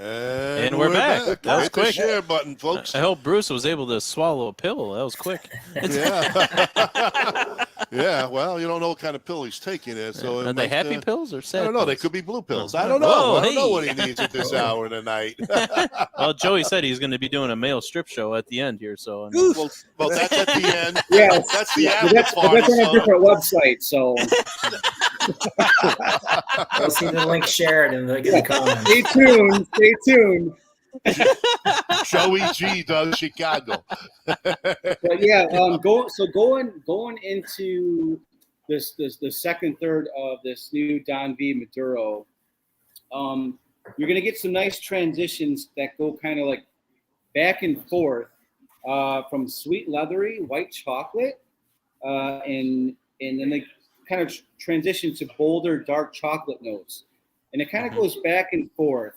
And we're back. That was hit quick. the share button, folks. I hope Bruce was able to swallow a pill. That was quick. Yeah, well, you don't know what kind of pill he's taking there. So Are they happy pills or sad I don't know. pills? They could be blue pills. I don't know. I don't know what he hey. needs at this hour of the night. Well, Joey said he's going to be doing a male strip show at the end here. So well, that's at the end. Yeah, that's the but after party. that's on a different website. So I'll see the link shared in the comments. Stay tuned. Stay tuned. Joey G does Chicago. But yeah, going into this the second third of this new Don V Maduro, you're gonna get some nice transitions that go kind of like back and forth from sweet leathery white chocolate, and then they kind of transition to bolder dark chocolate notes, and it kind of goes back and forth.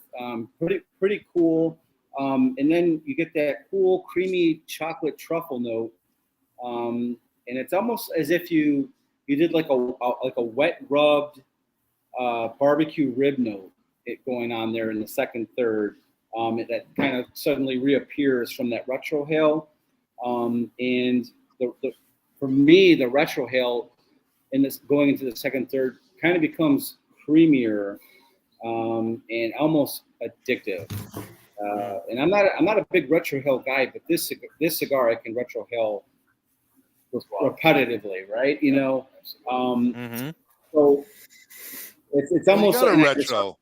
Pretty cool. And then you get that cool creamy chocolate truffle note, and it's almost as if you did like a wet rubbed barbecue rib note going on there in the second third. that kind of suddenly reappears from that retrohale. And for me, the retrohale in this going into the second, third kind of becomes creamier and almost addictive. And I'm not a big retrohale guy, but this cigar I can retrohale repetitively, right? You know, so it's almost you got like a retro.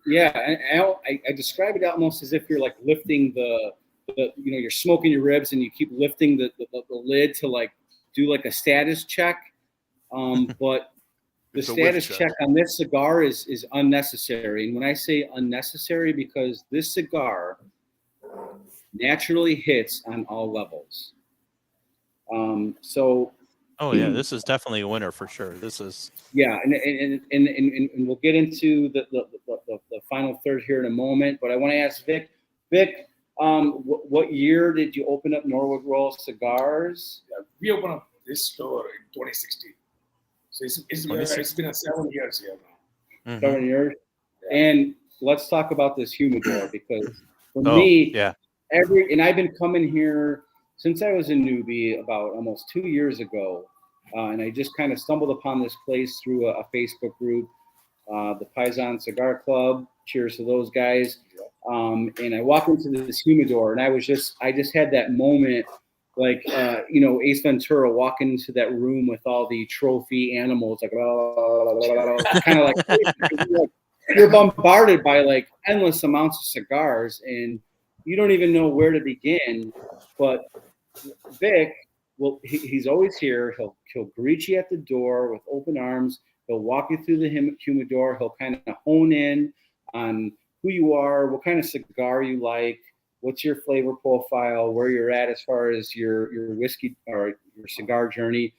Yeah, and I describe it almost as if you're like lifting the you know, you're smoking your ribs and you keep lifting the lid to like do like a status check. But the status check on this cigar is unnecessary. And when I say unnecessary, because this cigar naturally hits on all levels. So. Oh yeah, this is definitely a winner for sure. This is. Yeah, and we'll get into the final third here in a moment. But I want to ask Vic. Vic, what year did you open up Norwood Royal Cigars? Yeah, we opened up this store in 2016. So it's been 7 years here now. 7 years. Yeah. And let's talk about this humidor, because for me, and I've been coming here since I was a newbie about almost 2 years ago. And I just kind of stumbled upon this place through a Facebook group, the Paisan Cigar Club. Cheers to those guys. And I walked into this humidor, and I just had that moment, like you know, Ace Ventura walking into that room with all the trophy animals, like kind of like you're bombarded by like endless amounts of cigars, and you don't even know where to begin. But Vic, well, he's always here. He'll greet you at the door with open arms. He'll walk you through the humidor. He'll kind of hone in on who you are, what kind of cigar you like, what's your flavor profile, where you're at as far as your whiskey or your cigar journey.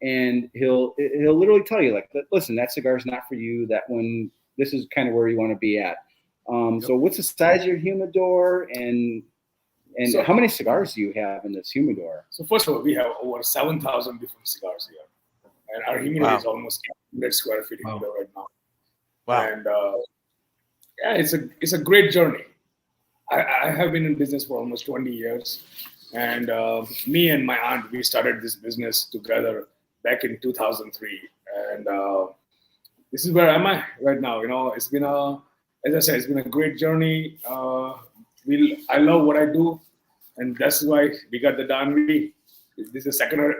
And he'll literally tell you, like, listen, that cigar is not for you. That one, this is kind of where you want to be at. So what's the size of your humidor, and so, how many cigars do you have in this humidor? So first of all, we have over 7,000 different cigars here. And our humidor is almost 100 square feet humidor right now. Wow. And yeah, it's a great journey. I have been in business for almost 20 years. And me and my aunt, we started this business together back in 2003. And this is where I'm at right now. You know, it's been as I said, it's been a great journey. I love what I do, and that's why we got the DAV. This is the second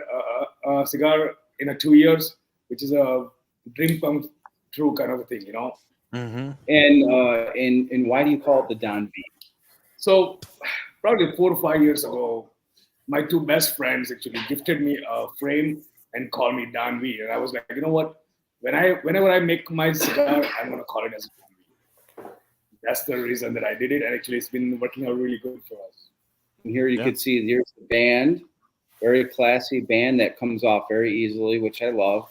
cigar in 2 years, which is a dream come true kind of a thing, you know. And why do you call it the DAV? So probably 4 or 5 years ago, my two best friends actually gifted me a frame and called me DAV, and I was like, you know what? Whenever I make my cigar, I'm gonna call it as DAV. That's the reason that I did it, and actually it's been working out really good for us. And here you could see here's the band, very classy band that comes off very easily, which I love,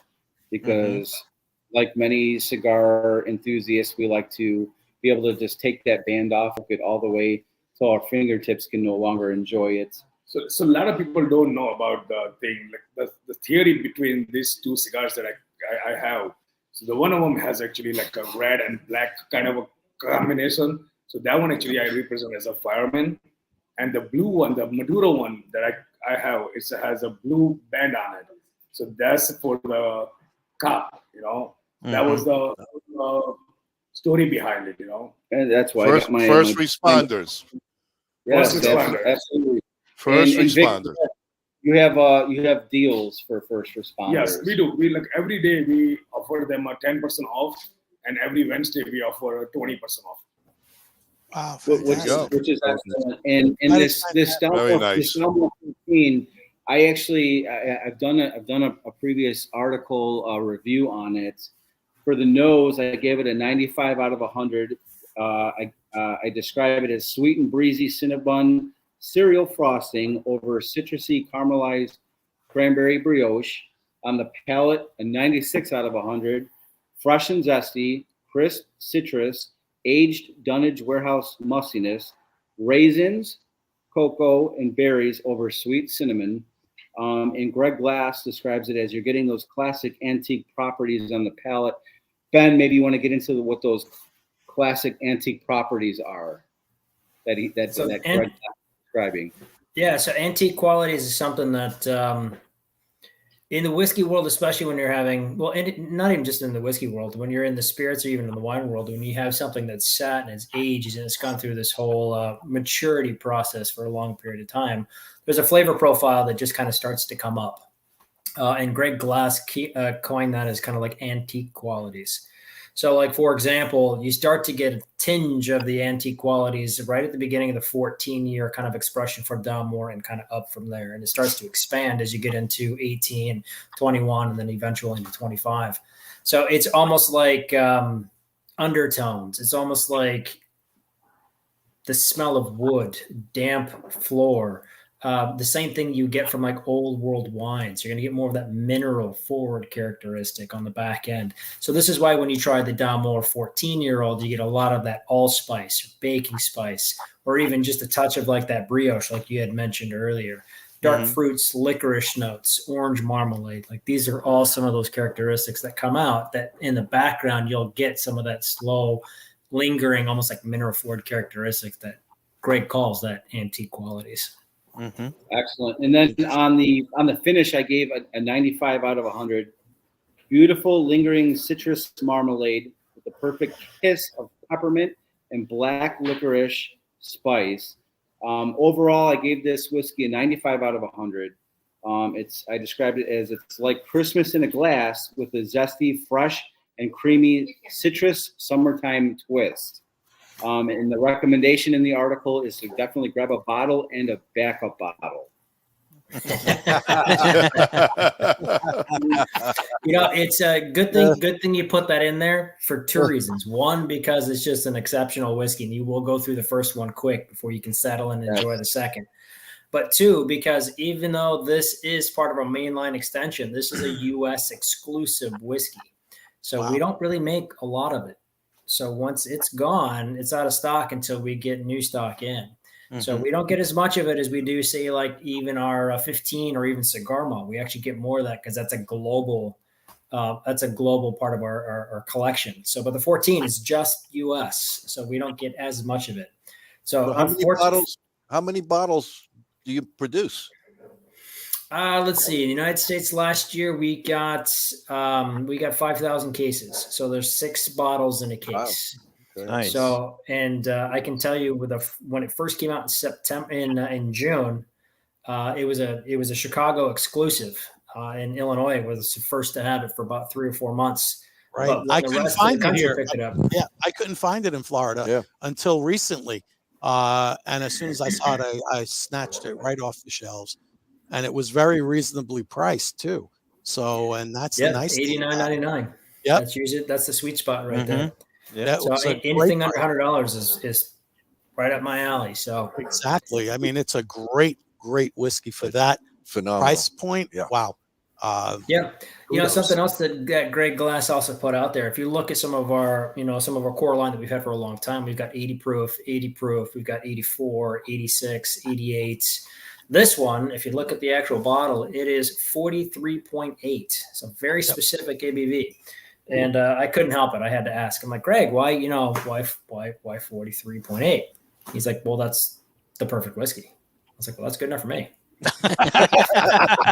because like many cigar enthusiasts, we like to be able to just take that band off, it all the way till our fingertips can no longer enjoy it. So a lot of people don't know about the thing, like the theory between these two cigars that I have. So the one of them has actually like a red and black kind of a combination. So that one actually I represent as a fireman, and the blue one, the Maduro one that I have, it has a blue band on it. So that's for the cop, you know. That was the story behind it, you know. And that's why first responders. Yes, first responders. Absolutely. First and responders. Vic, you have deals for first responders. Yes, we do. We every day we offer them a 10% off, and every Wednesday we offer a 20% off. Wow, which is excellent. And this Dalmore 15, I've done a previous article review on it. For the nose, I gave it a 95 out of 100. I describe it as sweet and breezy Cinnabon cereal frosting over citrusy caramelized cranberry brioche. On the palate, a 96 out of 100. Fresh and zesty, crisp citrus, aged dunnage warehouse mustiness, raisins, cocoa, and berries over sweet cinnamon. And Greg Glass describes it as you're getting those classic antique properties on the palate. Ben, maybe you want to get into what those classic antique properties are that Greg is describing. Yeah, so antique qualities is something that in the whiskey world, especially when you're having, well, and not even just in the whiskey world, when you're in the spirits or even in the wine world, when you have something that's sat and it's aged and it's gone through this whole maturity process for a long period of time, there's a flavor profile that just kind of starts to come up. And Greg Glass coined that as kind of like antique qualities. So like, for example, you start to get a tinge of the antique qualities right at the beginning of the 14-year kind of expression for Dalmore and kind of up from there. And it starts to expand as you get into 18, 21, and then eventually into 25. So it's almost like undertones. It's almost like the smell of wood, damp floor, the same thing you get from like old world wines. You're going to get more of that mineral forward characteristic on the back end. So this is why when you try the Dalmore 14-year-old, you get a lot of that allspice, baking spice, or even just a touch of like that brioche, like you had mentioned earlier. Dark fruits, licorice notes, orange marmalade. Like these are all some of those characteristics that come out that in the background, you'll get some of that slow, lingering, almost like mineral forward characteristics that Greg calls that antique qualities. Excellent. And then on the finish, I gave a 95 out of 100. Beautiful lingering citrus marmalade with the perfect kiss of peppermint and black licorice spice. Overall, I gave this whiskey a 95 out of 100. I described it as it's like Christmas in a glass with a zesty, fresh, and creamy citrus summertime twist. And the recommendation in the article is to definitely grab a bottle and a backup bottle. It's a good thing you put that in there for two reasons. One, because it's just an exceptional whiskey and you will go through the first one quick before you can settle and enjoy the second. But two, because even though this is part of a mainline extension, this is a U.S. exclusive whiskey. So we don't really make a lot of it. So once it's gone, it's out of stock until we get new stock in. So we don't get as much of it as we do, say, like even our 15 or even Cigar Malt. We actually get more of that because that's a global part of our collection. So, but the 14 is just U.S. So we don't get as much of it. So how many bottles do you produce? Let's see. In the United States last year, we got 5,000 cases. So there's 6 bottles in a case. Wow. Okay. Nice. So, and I can tell you when it first came out in September, in June, it was a Chicago exclusive. In Illinois, was the first to have it for about 3 or 4 months. Right. I couldn't find it here. Yeah, I couldn't find it in Florida until recently. And as soon as I saw it, I snatched it right off the shelves. And it was very reasonably priced too. So, and that's the nice thing. $89.99. Yeah, that's the sweet spot right there. Yeah. So anything under $100 is right up my alley. So exactly. I mean, it's a great whiskey for that phenomenal price point. Yeah. Wow. Something else that Greg Glass also put out there. If you look at some of our core line that we've had for a long time, we've got 80 proof, we've got 84, 86, 88. This one, if you look at the actual bottle, it is 43.8. So very specific ABV. And I couldn't help it. I had to ask. I'm like, Greg, why 43.8? He's like, well, that's the perfect whiskey. I was like, well, that's good enough for me.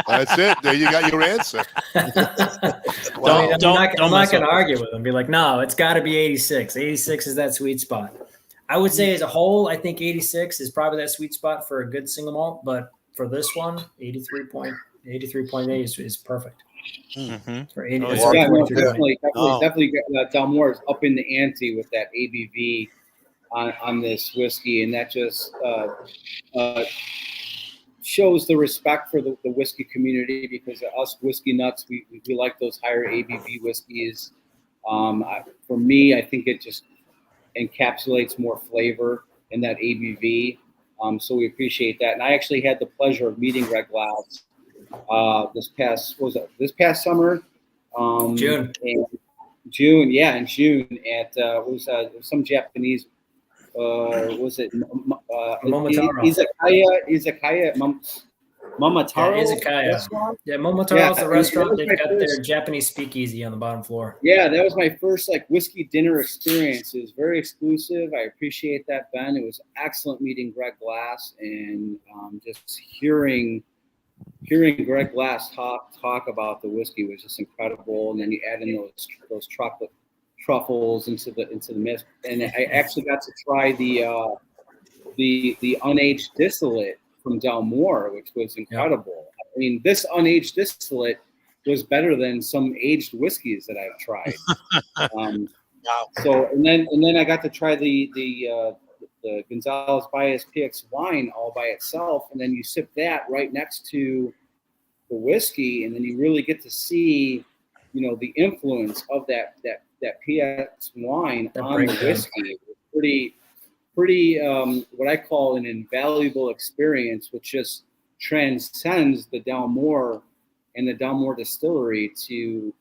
That's it. There you got your answer. I'm not going to argue with him. Be like, no, it's got to be 86. 86 is that sweet spot. I would say as a whole, I think 86 is probably that sweet spot for a good single malt. But for this one, 83.8 is perfect. For 80, definitely Dalmore is up in the ante with that ABV on this whiskey, and that just shows the respect for the whiskey community, because us whiskey nuts, we like those higher ABV whiskeys. For me, I think it just encapsulates more flavor in that ABV. So we appreciate that. And I actually had the pleasure of meeting Greg Glass this past summer. June. In June at some Japanese. Was it Momotaro. Izakaya? Momotaro Izakaya. restaurant. Yeah, Momotaro's the that restaurant. was They've my got first- their Japanese speakeasy on the bottom floor. Yeah, that was my first like whiskey dinner experience. It was very exclusive. I appreciate that, Ben. It was excellent meeting Greg Glass and just hearing Greg Glass talk about the whiskey was just incredible. And then you add in those chocolate truffles into the mix, and I actually got to try the unaged distillate from Dalmore, which was incredible. Yeah. I mean, this unaged distillate was better than some aged whiskeys that I've tried. So and then I got to try the Gonzalez Baez PX wine all by itself, and then you sip that right next to the whiskey, and then you really get to see, the influence of that PX wine on the whiskey. Pretty what I call an invaluable experience, which just transcends the Dalmore and the Dalmore distillery to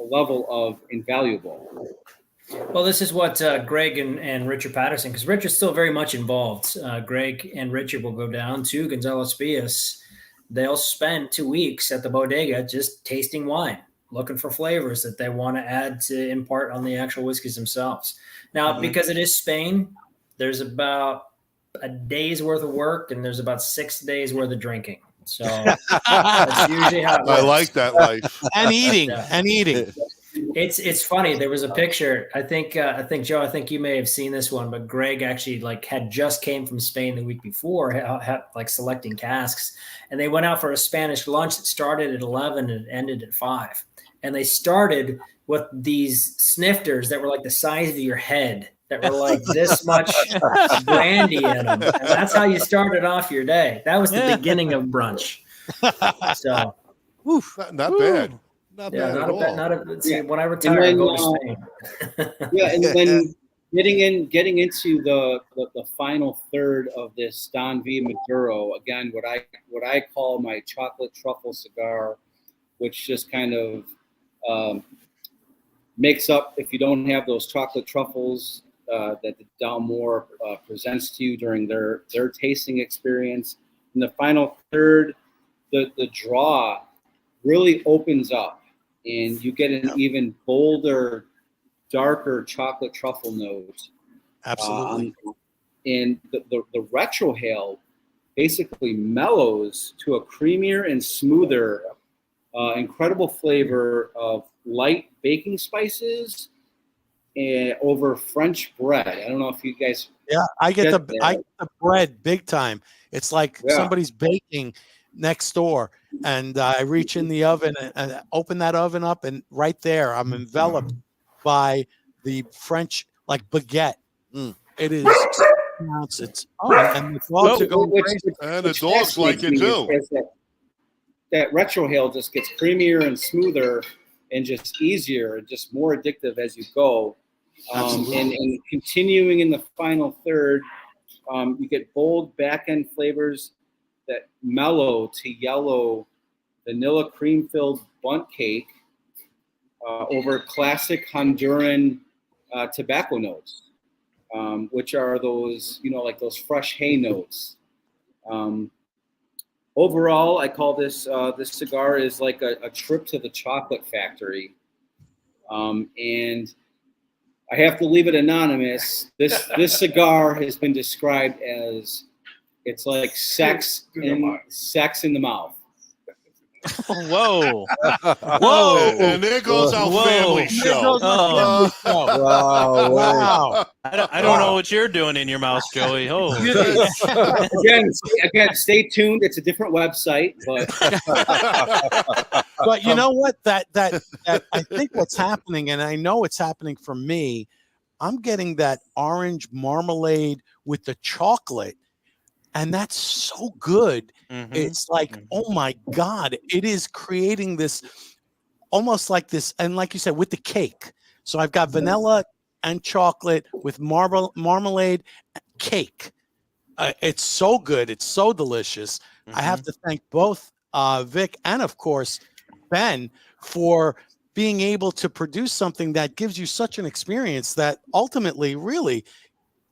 a level of invaluable. Well, this is what Greg and Richard Patterson, because Richard's still very much involved. Greg and Richard will go down to Gonzalez Baez. They'll spend 2 weeks at the bodega just tasting wine, looking for flavors that they want to add to impart on the actual whiskeys themselves. Now, because it is Spain, there's about a day's worth of work and there's about 6 days worth of drinking. So that's usually how it works. I like that life. And eating. It's funny. There was a picture. I think Joe, I think you may have seen this one, but Greg actually had just came from Spain the week before, had selecting casks, and they went out for a Spanish lunch that started at 11 and ended at 5. And they started with these snifters that were like the size of your head, that were like this much brandy in them. And that's how you started off your day. That was the beginning of brunch. So, not bad. Not bad at all. When I retire, I go to Spain. And then getting into the final third of this Don V Maduro, again, what I call my chocolate truffle cigar, which just kind of makes up, if you don't have those chocolate truffles that the Dalmore presents to you during their tasting experience. In the final third, the draw really opens up, and you get an even bolder, darker chocolate truffle note. Absolutely. And the retrohale basically mellows to a creamier and smoother, incredible flavor of light baking spices over French bread. I don't know if you guys. Yeah, I get the bread big time. It's like somebody's baking next door, and I reach in the oven and open that oven up, and right there I'm enveloped by the French baguette. It is. It's and the dogs are going crazy. And the dogs like it too. That retrohale just gets creamier and smoother and just easier and just more addictive as you go. And continuing in the final third, you get bold back-end flavors that mellow to yellow vanilla cream-filled bundt cake over classic Honduran tobacco notes, which are those, like those fresh hay notes. Overall, I call this cigar is like a trip to the chocolate factory. And I have to leave it anonymous. This cigar has been described as it's like sex in the mouth. Whoa. And there goes our family show. Wow. I don't know what you're doing in your mouth, Joey. Oh. Again, stay tuned. It's a different website, but you know what? That I think what's happening, and I know it's happening for me, I'm getting that orange marmalade with the chocolate. And that's so good. It's like, oh my God, it is creating this almost like this. And like you said, with the cake. So I've got vanilla and chocolate with marmalade cake. It's so good. It's so delicious. I have to thank both Vic and, of course, Ben for being able to produce something that gives you such an experience that ultimately really,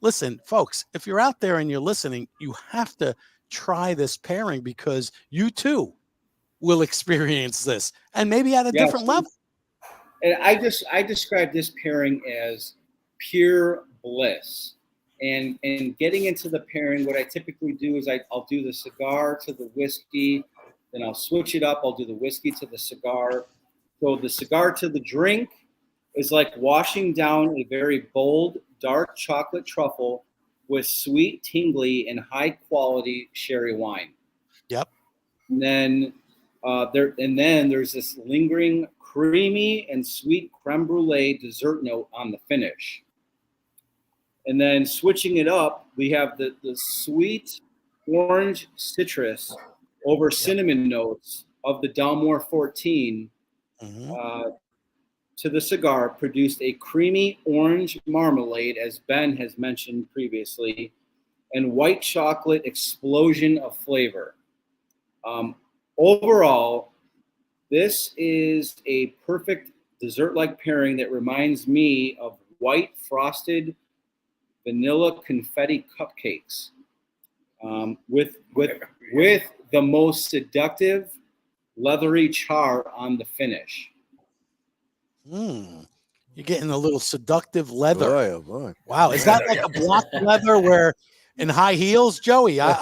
listen, folks, if you're out there and you're listening, you have to try this pairing because you too will experience this, and maybe at a different level. And I describe this pairing as pure bliss. And getting into the pairing, what I typically do is I'll do the cigar to the whiskey, then I'll switch it up. I'll do the whiskey to the cigar. So the cigar to the drink is like washing down a very bold, dark chocolate truffle with sweet, tingly, and high-quality sherry wine. Yep. And then there's this lingering, creamy and sweet creme brulee dessert note on the finish. And then switching it up, we have the sweet orange citrus over cinnamon notes of the Dalmore 14 to the cigar, produced a creamy orange marmalade, as Ben has mentioned previously, and white chocolate explosion of flavor. Overall, this is a perfect dessert-like pairing that reminds me of white frosted vanilla confetti cupcakes with the most seductive leathery char on the finish. You're getting a little seductive leather. Boy, oh boy. Wow, is that like a block leather where in high heels, Joey? And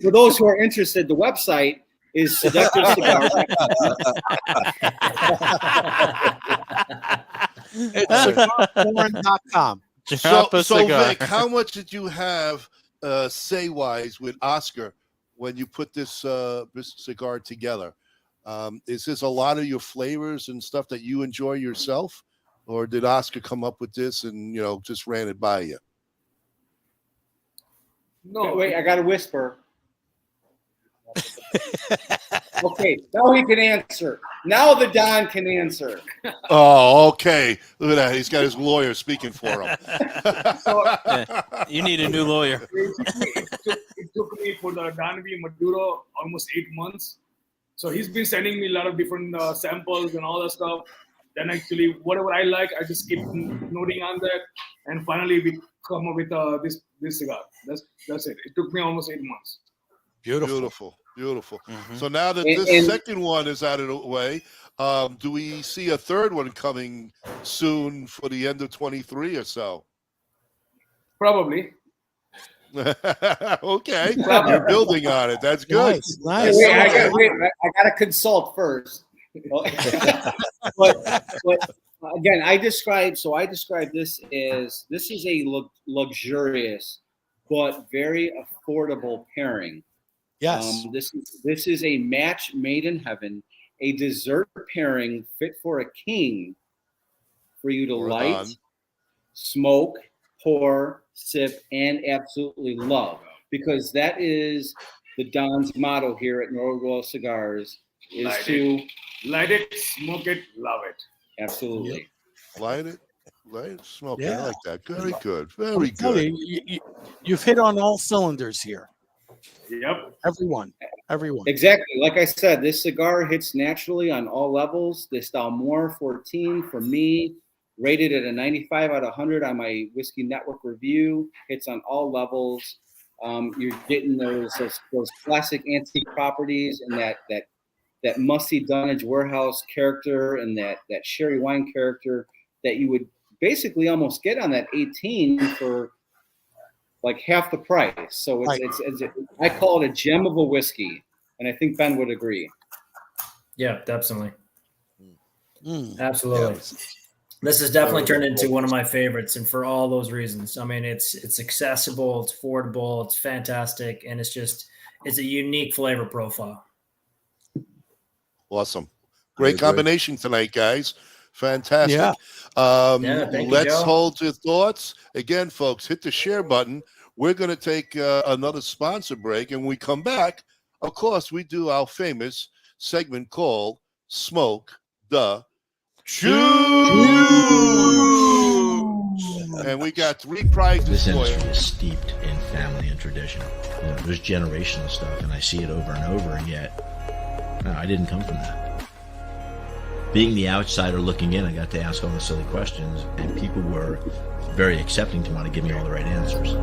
for those who are interested, the website is Seductive Cigars. It's cigarporn.com. So Vic, how much did you have say-wise with Oscar when you put this cigar together? Is this a lot of your flavors and stuff that you enjoy yourself, or did Oscar come up with this and just ran it by you? No, wait, I got to whisper. Okay, now he can answer. Now the Don can answer. Oh, okay. Look at that. He's got his lawyer speaking for him. You need a new lawyer. It took me for the Don V Maduro almost 8 months. So he's been sending me a lot of different samples and all that stuff. Then actually, whatever I like, I just keep noting on that. And finally, we come up with this cigar. That's it. It took me almost 8 months. Beautiful. So now that this second one is out of the way, do we see a third one coming soon for the end of 23 or so? Probably. Okay. You're building on it. That's good. Nice. Wait, I got to consult first. but again, I describe this as this is a luxurious but very affordable pairing. Yes. This is a match made in heaven, a dessert pairing fit for a king, for you to light, smoke, pour, sip, and absolutely love, because that is the Don's motto here at Norwood Royal Cigars: is light it, smoke it, love it. Absolutely. Light it, smoke it. Yeah. I like that. Very good. Very good. You've hit on all cylinders here. Yep. Everyone. Exactly. Like I said, this cigar hits naturally on all levels. This Dalmore 14, for me, rated at a 95 out of 100 on my Whiskey Network review, hits on all levels. You're getting those classic antique properties and that musty Dunnage warehouse character and that sherry wine character that you would basically almost get on that 18 for like half the price. So it's I call it a gem of a whiskey, and I think Ben would agree. Yeah, definitely. Absolutely. Yeah. This has definitely turned into one of my favorites, and for all those reasons. I mean, it's accessible, it's affordable, it's fantastic, and it's a unique flavor profile. Awesome. Great combination tonight, guys. Fantastic. Yeah. Let's hold your thoughts. Again, folks, hit the share button. We're going to take another sponsor break, and when we come back, of course, we do our famous segment called Smoke the Choose. And we got 3 prizes this for you. industry is steeped in family and tradition. There's generational stuff, and I see it over and over, and yet I didn't come from that. Being the outsider looking in, I got to ask all the silly questions, and people were very accepting to want to give me all the right answers.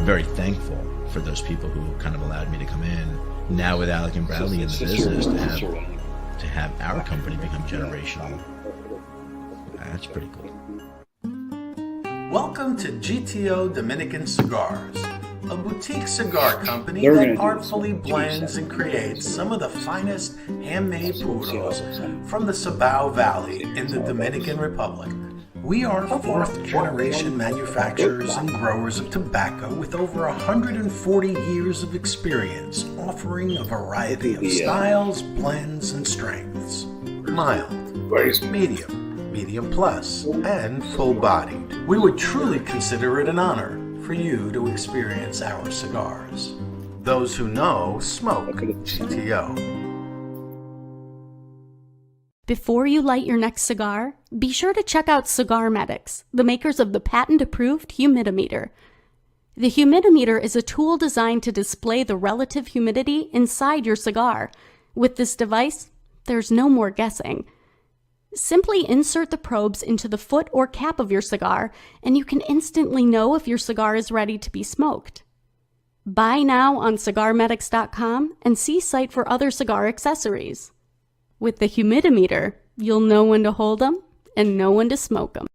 very thankful for those people who kind of allowed me to come in. Now with Alec and Bradley in the business, to have our company become generational, that's pretty cool. Welcome to GTO Dominican Cigars, a boutique cigar company that artfully blends and creates some of the finest handmade puros from the Cibao Valley in the Dominican Republic. We are fourth-generation manufacturers and growers of tobacco with over 140 years of experience, offering a variety of styles, blends, and strengths. Mild, medium, medium plus, and full-bodied. We would truly consider it an honor for you to experience our cigars. Those who know smoke GTO. Before you light your next cigar, be sure to check out Cigar Medics, the makers of the patent-approved humidimeter. The humidimeter is a tool designed to display the relative humidity inside your cigar. With this device, there's no more guessing. Simply insert the probes into the foot or cap of your cigar, and you can instantly know if your cigar is ready to be smoked. Buy now on cigarmedics.com and see site for other cigar accessories. With the humidimeter, you'll know when to hold them and know when to smoke them.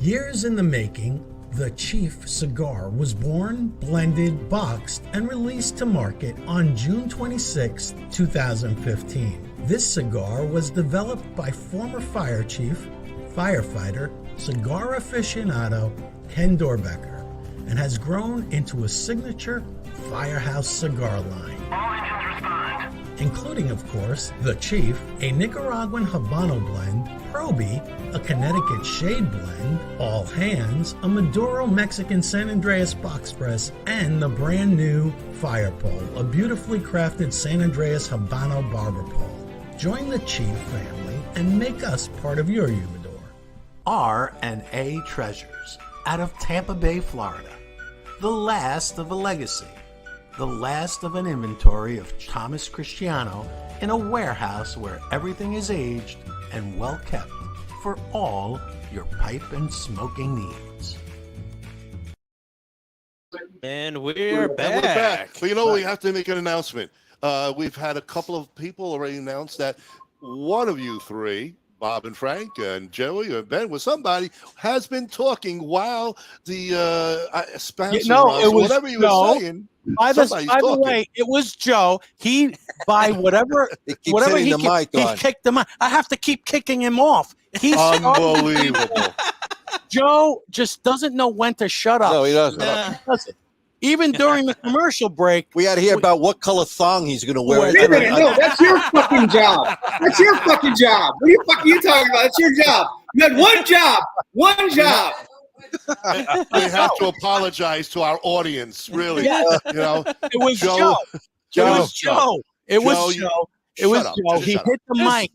Years in the making, the Chief cigar was born, blended, boxed, and released to market on June 26, 2015. This cigar was developed by former fire chief, firefighter, cigar aficionado Ken Dorbecker, and has grown into a signature firehouse cigar line. Including, of course, the Chief, a Nicaraguan Habano blend, Proby, a Connecticut Shade blend, All Hands, a Maduro Mexican San Andreas box press, and the brand new Fire Pole, a beautifully crafted San Andreas Habano barber pole. Join the Chief family and make us part of your humidor. R&A Treasures, out of Tampa Bay, Florida. The last of a legacy. The last of an inventory of Thomas Cristiano in a warehouse where everything is aged and well kept for all your pipe and smoking needs. And we're back. Well, you know, we have to make an announcement. We've had a couple of people already announce that one of you three, Bob and Frank and Joey or Ben, with somebody, has been talking while the sponsor, whatever you were saying. By the way, it was Joe. He, by whatever he kicked the mic. I have to keep kicking him off. He's unbelievable. Joe just doesn't know when to shut up. No, he doesn't. Even during the commercial break, we had to hear about what color thong he's going to wear. Wait a minute, no, that's your fucking job. That's your fucking job. What the fuck are you talking about? That's your job. You had one job. One job. We have to apologize to our audience, really. Yes. You know, it was Joe. It was Joe. It was Joe. It was Joe. He hit the mic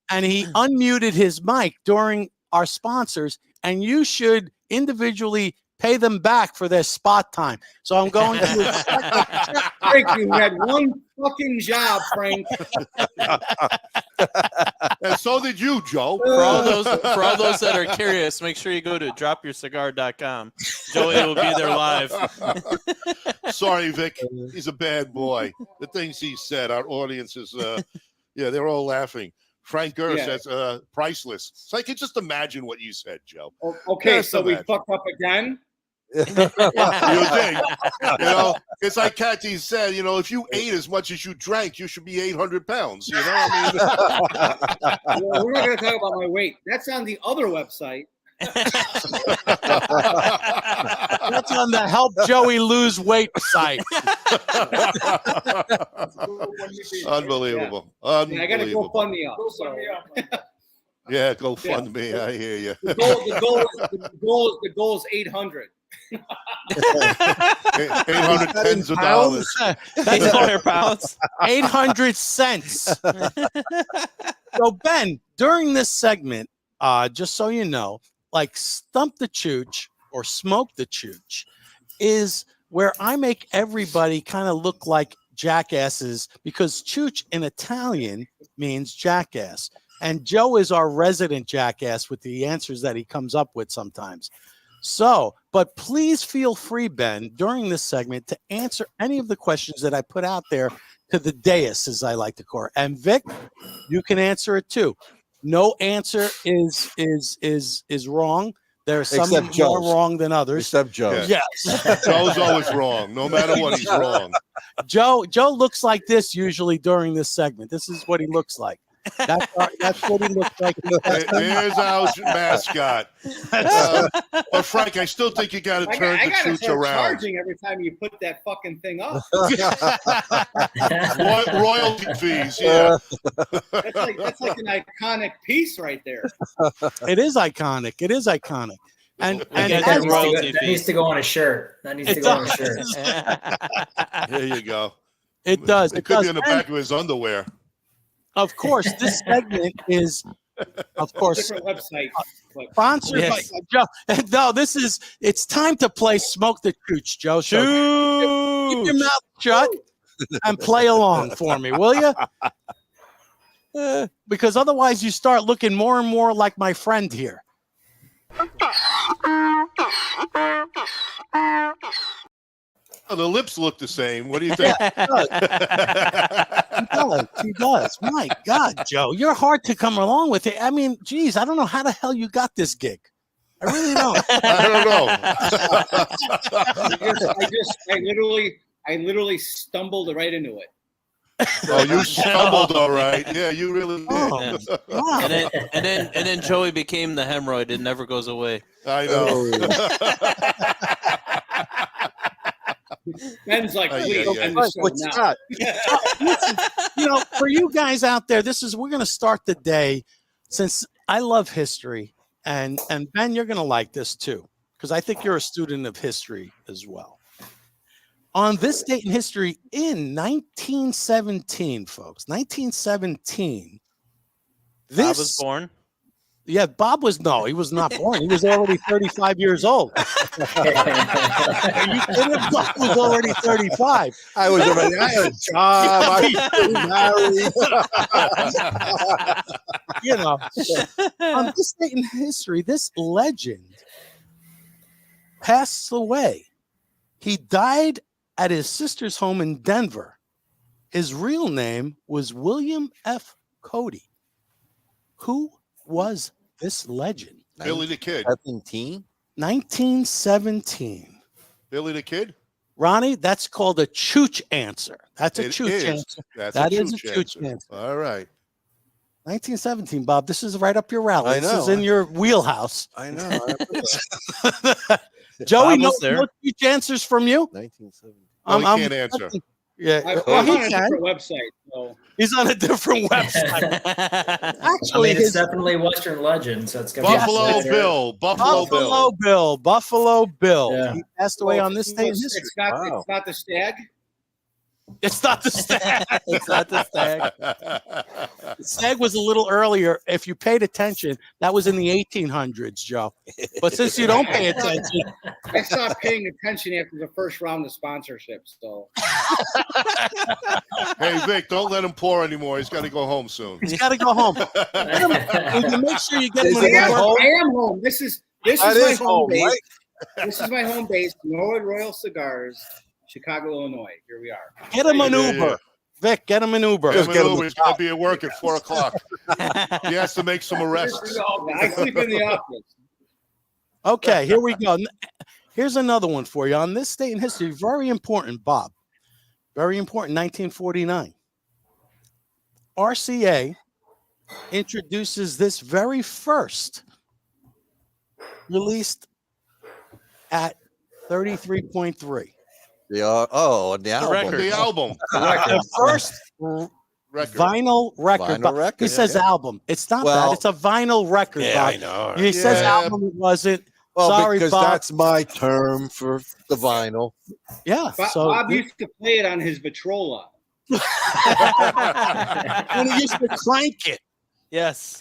and he unmuted his mic during our sponsors, and you should individually pay them back for their spot time. So I'm going to Frank, you had one fucking job, Frank. And so did you, Joe. For all those that are curious, make sure you go to dropyourcigar.com. Joey will be there live. Sorry, Vic. He's a bad boy. The things he said, our audience is, they're all laughing. Frank Gurr says priceless. So I can just imagine what you said, Joe. Okay, so we fucked up again? You did. You know, it's like Kathy said, you know, if you ate as much as you drank, you should be 800 pounds. You know what I mean? Well, we're not going to talk about my weight. That's on the other website. That's on the Help Joey Lose Weight site. Unbelievable. Yeah. I got to go fund me up. Yeah, go fund me. I hear you. The goal is 800. 800 tens of dollars. 800 pounds. 800 cents. So Ben, during this segment, just so you know, like Stump the Chooch or Smoke the Chooch is where I make everybody kind of look like jackasses, because Chooch in Italian means jackass. And Joe is our resident jackass with the answers that he comes up with sometimes. So, but please feel free, Ben, during this segment to answer any of the questions that I put out there to the dais, as I like to call it. And Vic, you can answer it too. No answer is wrong. There's some Except more Joe's. wrong than others. Except Joe's. Yes. Joe's always wrong. No matter what, he's wrong. Joe looks like this usually during this segment. This is what he looks like. That's what he looks like. Here's our mascot. But Frank, I still think you got to turn the shoots around. Charging every time you put that fucking thing up. Royalty fees, yeah. That's like an iconic piece right there. It is iconic. It is iconic. And that needs to go on a shirt. That needs to go on a shirt. There you go. It does. It could be on the back of his underwear. Of course, this segment is, of course, different website. Sponsored by Joe. No, it's time to play Smoke the Chooch, Joe. So keep your mouth shut and play along for me, will you? Because otherwise you start looking more and more like my friend here. Oh, the lips look the same. What do you think? He does. My God, Joe, you're hard to come along with it. I mean, geez, I don't know how the hell you got this gig. I really don't. I don't know. I literally stumbled right into it. Oh, you stumbled all right. Yeah, you really did. Oh, wow. And then Joey became the hemorrhoid. It never goes away. I know. Ben's like, please, what's that? Listen, for you guys out there, we're going to start the day, since I love history, and Ben, you're going to like this too, because I think you're a student of history as well. On this date in history in 1917, folks, 1917. I was born. Yeah, Bob was he was not born. He was already 35 years old. Bob was already 35. I had a job. I was married. On this date in history, this legend passed away. He died at his sister's home in Denver. His real name was William F. Cody. Who was this legend? Billy the Kid. 1917. Billy the Kid? Ronnie, that's called a chooch answer. That's a chooch answer. That is a chooch answer. All right. 1917, Bob. This is right up your alley. I know. This is in your wheelhouse. I know. Joey, no chooch answers from you? 1917. He can't answer. Yeah, I'm on a different website. So. He's on a different website. Actually, it's definitely Western legend, so it's going to be Buffalo Bill. Buffalo Bill. Yeah. He passed away on this day in history. It's not the stag. It's not the stag. It's not the stag. The stag was a little earlier. If you paid attention, that was in the 1800s, Joe. But since you don't pay attention, I stopped paying attention after the first round of sponsorships. So, hey Vic, don't let him pour anymore. He's got to go home soon. he's got to go home. You make sure you get him. I am home. This is my home base. Right? This is my home base. Norwood Royal Cigars, Chicago, Illinois. Here we are. Get him an Uber. Yeah. Vic, get him an Uber. He's got to be at work at 4:00. He has to make some arrests. I sleep in the office. Okay, here we go. Here's another one for you. On this date in history, very important, Bob. Very important, 1949. RCA introduces this very first, released at 33.3. The album. The album. The first vinyl record. Vinyl record, He says album. It's not that. It's a vinyl record. Yeah, Bob. I know. He says album. It wasn't. Well, Sorry, because Bob. that's my term for the vinyl. Yeah. So Bob used to play it on his Vitrola. and he used to crank it. Yes.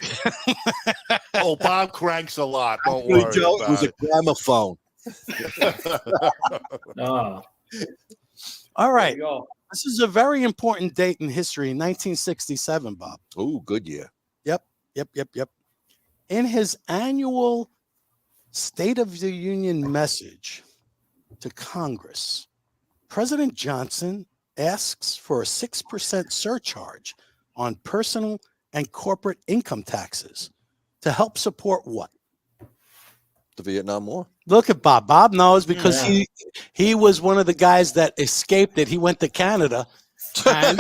Oh, Bob cranks a lot. Don't Actually, worry Joe, about it was a it. gramophone. All right. There you go. This is a very important date in history, 1967, Bob. Oh, good year. Yep. In his annual State of the Union message to Congress. President Johnson asks for a 6% surcharge on personal and corporate income taxes to help support what? The Vietnam War. Look at Bob. Bob knows because he was one of the guys that escaped it. He went to Canada. And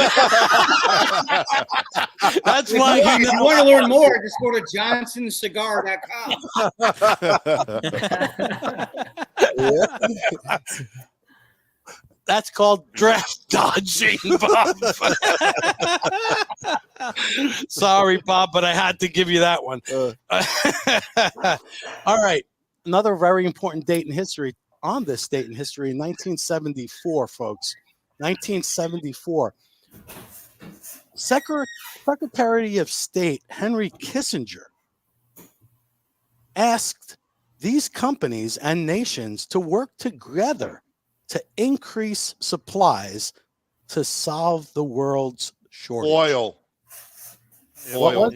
that's why if you want to learn more, just go to johnsoncigar.com. That's called draft dodging, Bob. Sorry, Bob, but I had to give you that one. All right. Another very important date in history. On this date in history, in 1974, folks. 1974. Secretary of State Henry Kissinger asked these companies and nations to work together to increase supplies to solve the world's shortage. Oil. Oil,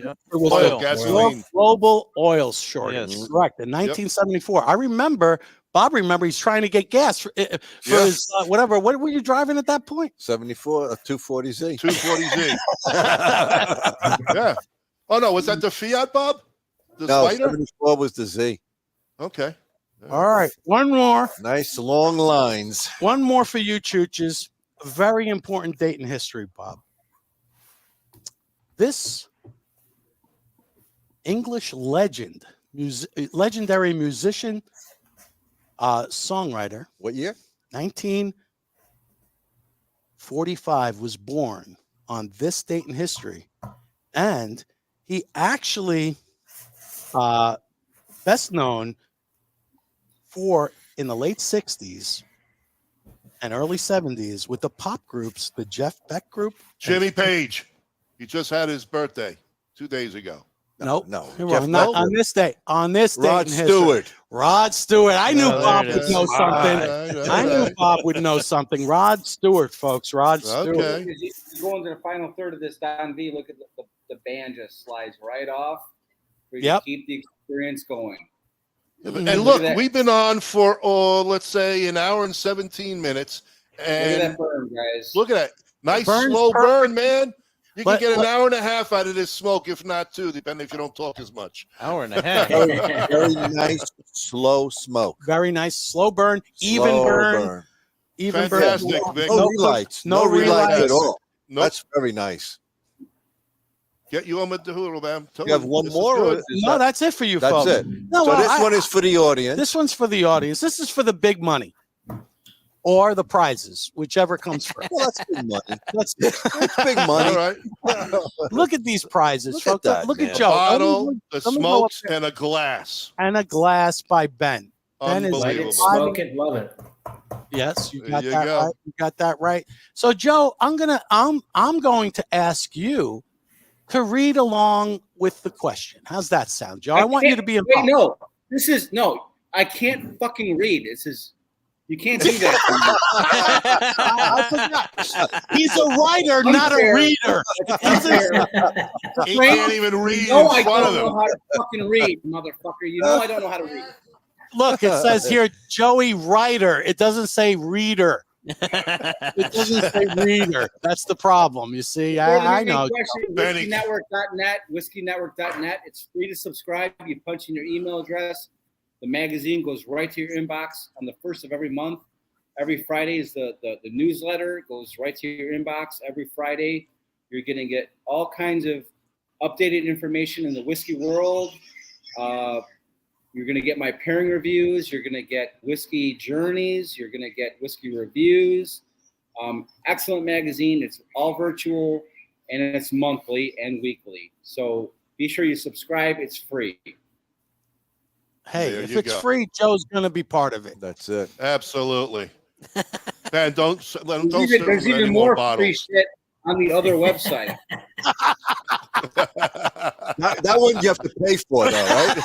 gasoline. Global oil shortage. Yes. Correct. In 1974. I remember, Bob he's trying to get gas for his whatever. What were you driving at that point? 74, a 240Z. 240Z. Yeah. Oh, no. Was that the Fiat, Bob? The No, Spider? 74 was the Z. Okay. All right. One more. Nice long lines. One more for you, Chooches. A very important date in history, Bob. This English legend, legendary musician, songwriter. What year? 1945 was born on this date in history. And he actually best known for in the late 60s and early 70s with the pop groups, the Jeff Beck group. Jimmy Page. He just had his birthday 2 days ago. No. Jeff Not on this day. On this day. Rod Stewart. Rod Stewart. I knew No, Bob there it would is. know something. I knew Right. Bob would know something. Rod Stewart, folks. Rod Stewart. Okay. You go into the final third of this Don V, look at the band just slides right off. We Yep. keep the experience going. And Look look, at that. we've been on for, let's say, an hour and 17 minutes. Look at And that burn, guys. look at that. Nice Burn's slow perfect. burn, man. You But- can get an hour and a half out of this smoke, if not two, depending if you don't talk as much. Hour and a half. Very nice, slow smoke. Very nice. Slow burn. Even Slow burn. Even Fantastic, burn. Vic. No relights. no relights at relights. all. Nope. That's very nice. Get you on with the hoodle, man. You have one more? Or is No, that- that's it for you, that's folks. it. No, So well, this one is for the audience. This one's for the audience. This is for the big money. Or the prizes, whichever comes first. Well, that's big money. Let's That's big money. All right. look at these prizes, Look at folks. that, Look man. at Joe. Bottle, the let me go smokes, up there. and a glass. And a glass by Ben. Ben is Unbelievable. Smoke it, love it. Yes, you There got you that go. right. You got that right. So, Joe, I'm going to ask you to read along with the question. How's that sound, Joe? I want you to be involved. Wait, no. I can't fucking read. You can't do that. I forgot. He's a writer, not a Unfair. reader. He can't even read No, in I front don't of know him. how to fucking read, motherfucker. You know I don't know how to read. Look, it says here, Joey Writer. It doesn't say reader. It doesn't say reader. That's the problem. You see, I know. Benny. WhiskeyNetwork.net. It's free to subscribe. You punch in your email address. The magazine goes right to your inbox on the first of every month. Every Friday is the newsletter. It goes right to your inbox. Every Friday, you're going to get all kinds of updated information in the whiskey world. You're going to get my pairing reviews. You're going to get whiskey journeys. You're going to get whiskey reviews. Excellent magazine. It's all virtual, and it's monthly and weekly. So be sure you subscribe. It's free. Hey, There if you it's go. free, Joe's going to be part of it. That's it. Absolutely. Man, don't serve There's him even any more more free bottles. shit on the other website. That one you have to pay for, though, right? You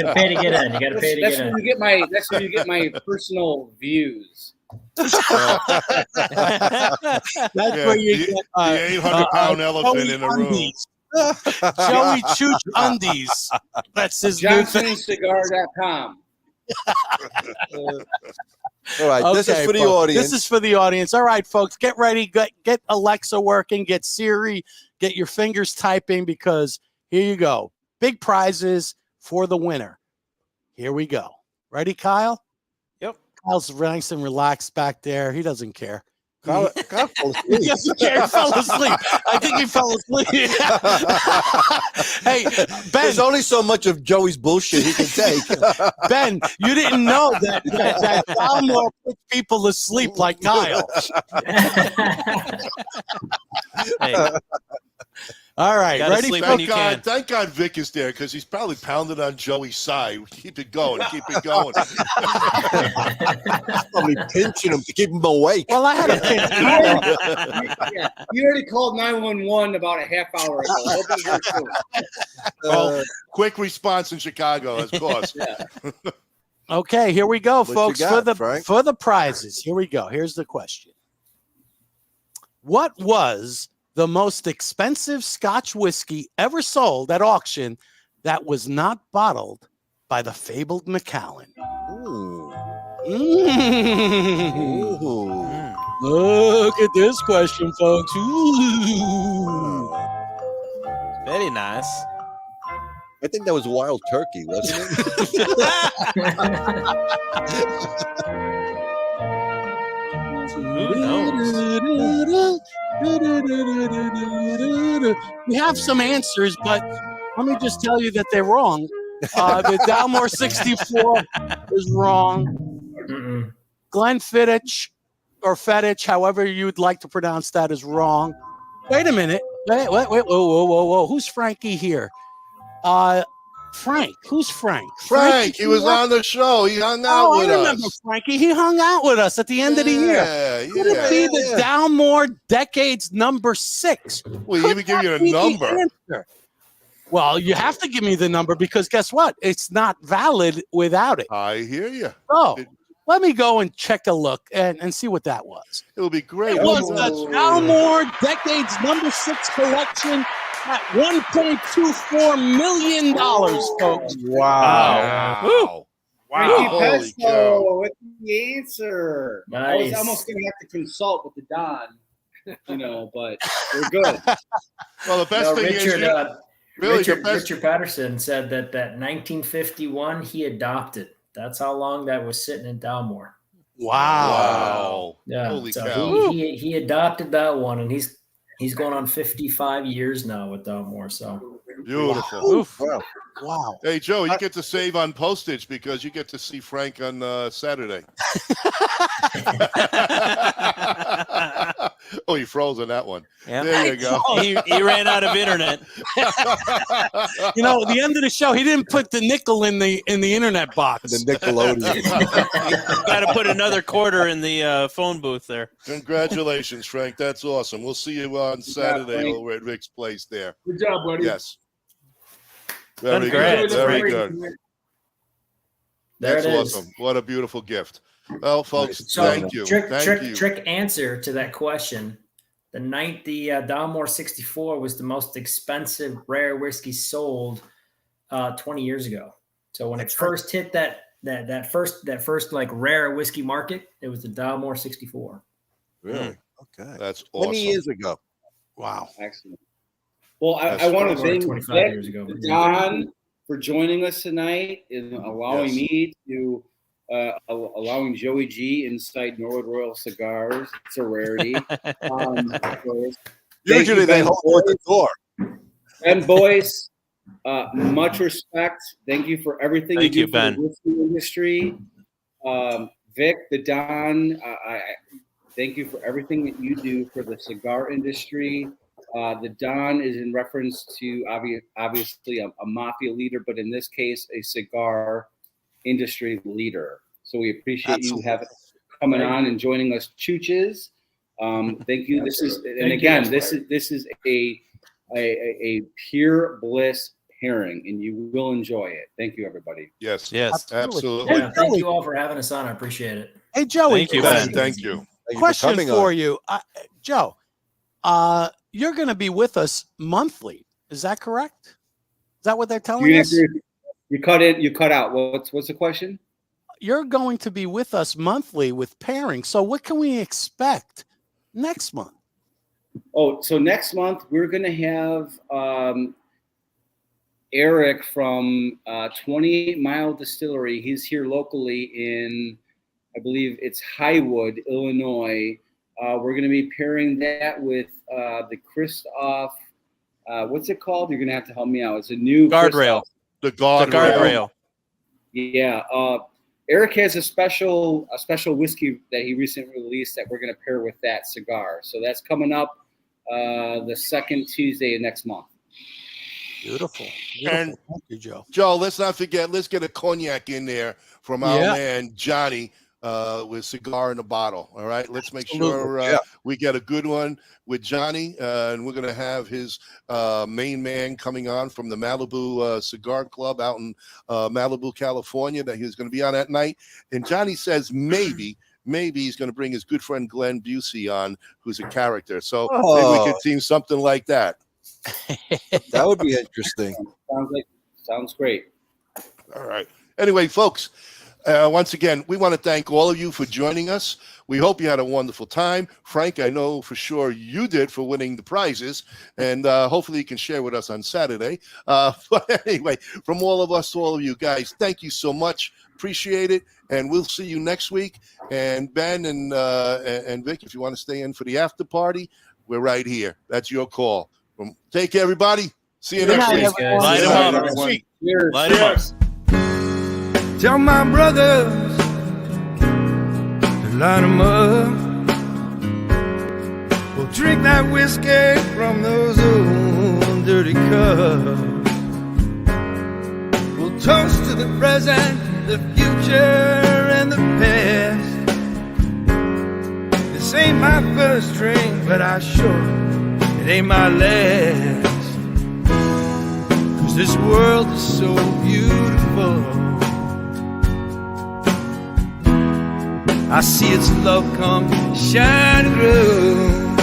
gotta pay to get in. You gotta pay to That's get when in. you get my personal views. That's Yeah, where you the- get the 800-pound elephant Joey in the room. undies. Joey Chooch Undies. That's his new thing. JohnsonCigar.com. All right, this is Okay, for the folks, audience. This is for the audience. All right, folks, get ready. Get Alexa working. Get Siri. Get your fingers typing because here you go. Big prizes for the winner. Here we go. Ready, Kyle? Yep. Kyle's nice and relaxed back there. He doesn't care. Kyle fell asleep. He doesn't care. He fell asleep. I think he fell asleep. Hey, Ben. There's only so much of Joey's bullshit he can take. Ben, you didn't know that Dalmore puts people to sleep like Kyle. Hey, All right, gotta ready? sleep For, when you can. Thank God Vic is there because he's probably pounding on Joey's side. Keep it going. Keep it going. Probably pinching him to keep him awake. well, I had a pinch. Yeah, you already called 911 about a half hour ago. Hope you're here soon. Well, quick response in Chicago, of course. Yeah. Okay, here we go, What you folks. got, Frank? For the prizes. Here we go. Here's the question. What was the most expensive Scotch whiskey ever sold at auction that was not bottled by the fabled Macallan? Ooh. Mm. Look at this question, folks. Ooh. very nice. I think that was Wild Turkey, wasn't it? Who knows? We have some answers, but let me just tell you that they're wrong. The Dalmore 64 is wrong. Mm-mm. Glenn Fittich or Fetich, however you'd like to pronounce that, is wrong. Wait a minute. Wait, whoa. Who's Frankie here? Frank. Who's Frank? Frank, he was on the show. He hung out with I remember us. Frankie. He hung out with us at the end of the year. Could it be the Dalmore Decades number 6? Well, he even give you a number. Well, you have to give me the number because guess what? It's not valid without it. I hear you. So let me go and check a look and see what that was. It would be great. It was the Dalmore Decades number 6 collection at $1.24 million, folks. Wow. Frankie Holy Pesto cow. with the answer. I was Nice. almost going to have to consult with the Don, but we're good. Well, the best thing Richard, is, really, the best. Richard Patterson said that 1951 he adopted. That's how long that was sitting in Dalmore. Wow. Yeah, Holy so cow. he adopted that one, and he's going on 55 years now with Dalmore. So Beautiful. Wow. Hey, Joe, you get to save on postage because you get to see Frank on Saturday. Oh, he froze on that one. Yeah. There you go. He ran out of internet. You know, at the end of the show, he didn't put the nickel in the internet box. The Nickelodeon. Got to put another quarter in the phone booth there. Congratulations, Frank. That's awesome. We'll see you on Saturday Frank. over at Rick's place there. Good job, buddy. Yes. Very Congrats, good. Very Frank. good. there That's it is. awesome. What a beautiful gift. Well, folks, So thank you. Thank you. trick answer to that question. The Dalmore 64 was the most expensive rare whiskey sold 20 years ago. So when it first hit that first like rare whiskey market, it was the Dalmore 64. Really? Okay. That's awesome. 20 years ago. Wow. Excellent. Well, I That's want to Or thank 25 Vic, years ago. Don for joining us tonight and allowing Yes. me to allowing Joey G inside Norwood Royal Cigars. It's a rarity. Usually they hold the door. And boys, much respect. Thank you for everything Thank you you, do Ben. for the whiskey industry. Vic, the Don, I thank you for everything that you do for the cigar industry. The Don is in reference to obviously a mafia leader, but in this case, a cigar industry leader. So we appreciate you coming on and joining us, Chooches. Thank you. This is a pure bliss pairing, and you will enjoy it. Thank you, everybody. Yes. Yes. Absolutely. Yeah, thank you all for having us on. I appreciate it. Hey, Joey. Thank you, Ben, Ben. thank you. Thank you Question coming for on. you, Joe. You're going to be with us monthly Is that correct? Is that what they're telling us? You cut in. You cut out. What's the question? You're going to be with us monthly with Pairings. So what can we expect next month? Oh, so next month we're going to have Eric from 28 Mile Distillery. He's here locally in, I believe it's Highwood, Illinois. We're going to be pairing that with the Kristoff. What's it called? You're going to have to help me out. It's a new guardrail. The guardrail. Yeah. Eric has a special whiskey that he recently released that we're going to pair with that cigar. So that's coming up the second Tuesday of next month. Beautiful. And thank you, Joe. Joe, let's not forget, let's get a cognac in there from our man Johnny with Cigar in a Bottle. All right, let's make sure we get a good one with Johnny, and we're going to have his main man coming on from the Malibu Cigar Club out in Malibu, California, that he's going to be on that night. And Johnny says maybe he's going to bring his good friend Glenn Busey on, who's a character. So maybe we could team something like that. That would be interesting. Sounds great. All right. Anyway, folks, once again, we want to thank all of you for joining us. We hope you had a wonderful time. Frank, I know for sure you did for winning the prizes, and hopefully you can share with us on Saturday. But anyway, from all of us to all of you guys, thank you so much. Appreciate it, and we'll see you next week. And Ben and Vic, if you want to stay in for the after party, we're right here. That's your call. Take care, everybody. See you next week. Light them up. Light them up. Tell my brothers to line them up. We'll drink that whiskey from those old dirty cups. We'll toast to the present, the future, and the past. This ain't my first drink, but I sure it ain't my last. 'Cause this world is so beautiful. I see its love come shining through.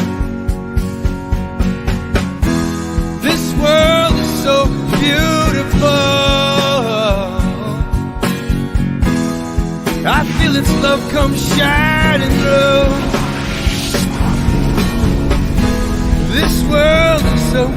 This world is so beautiful. I feel its love come shining through. This world is so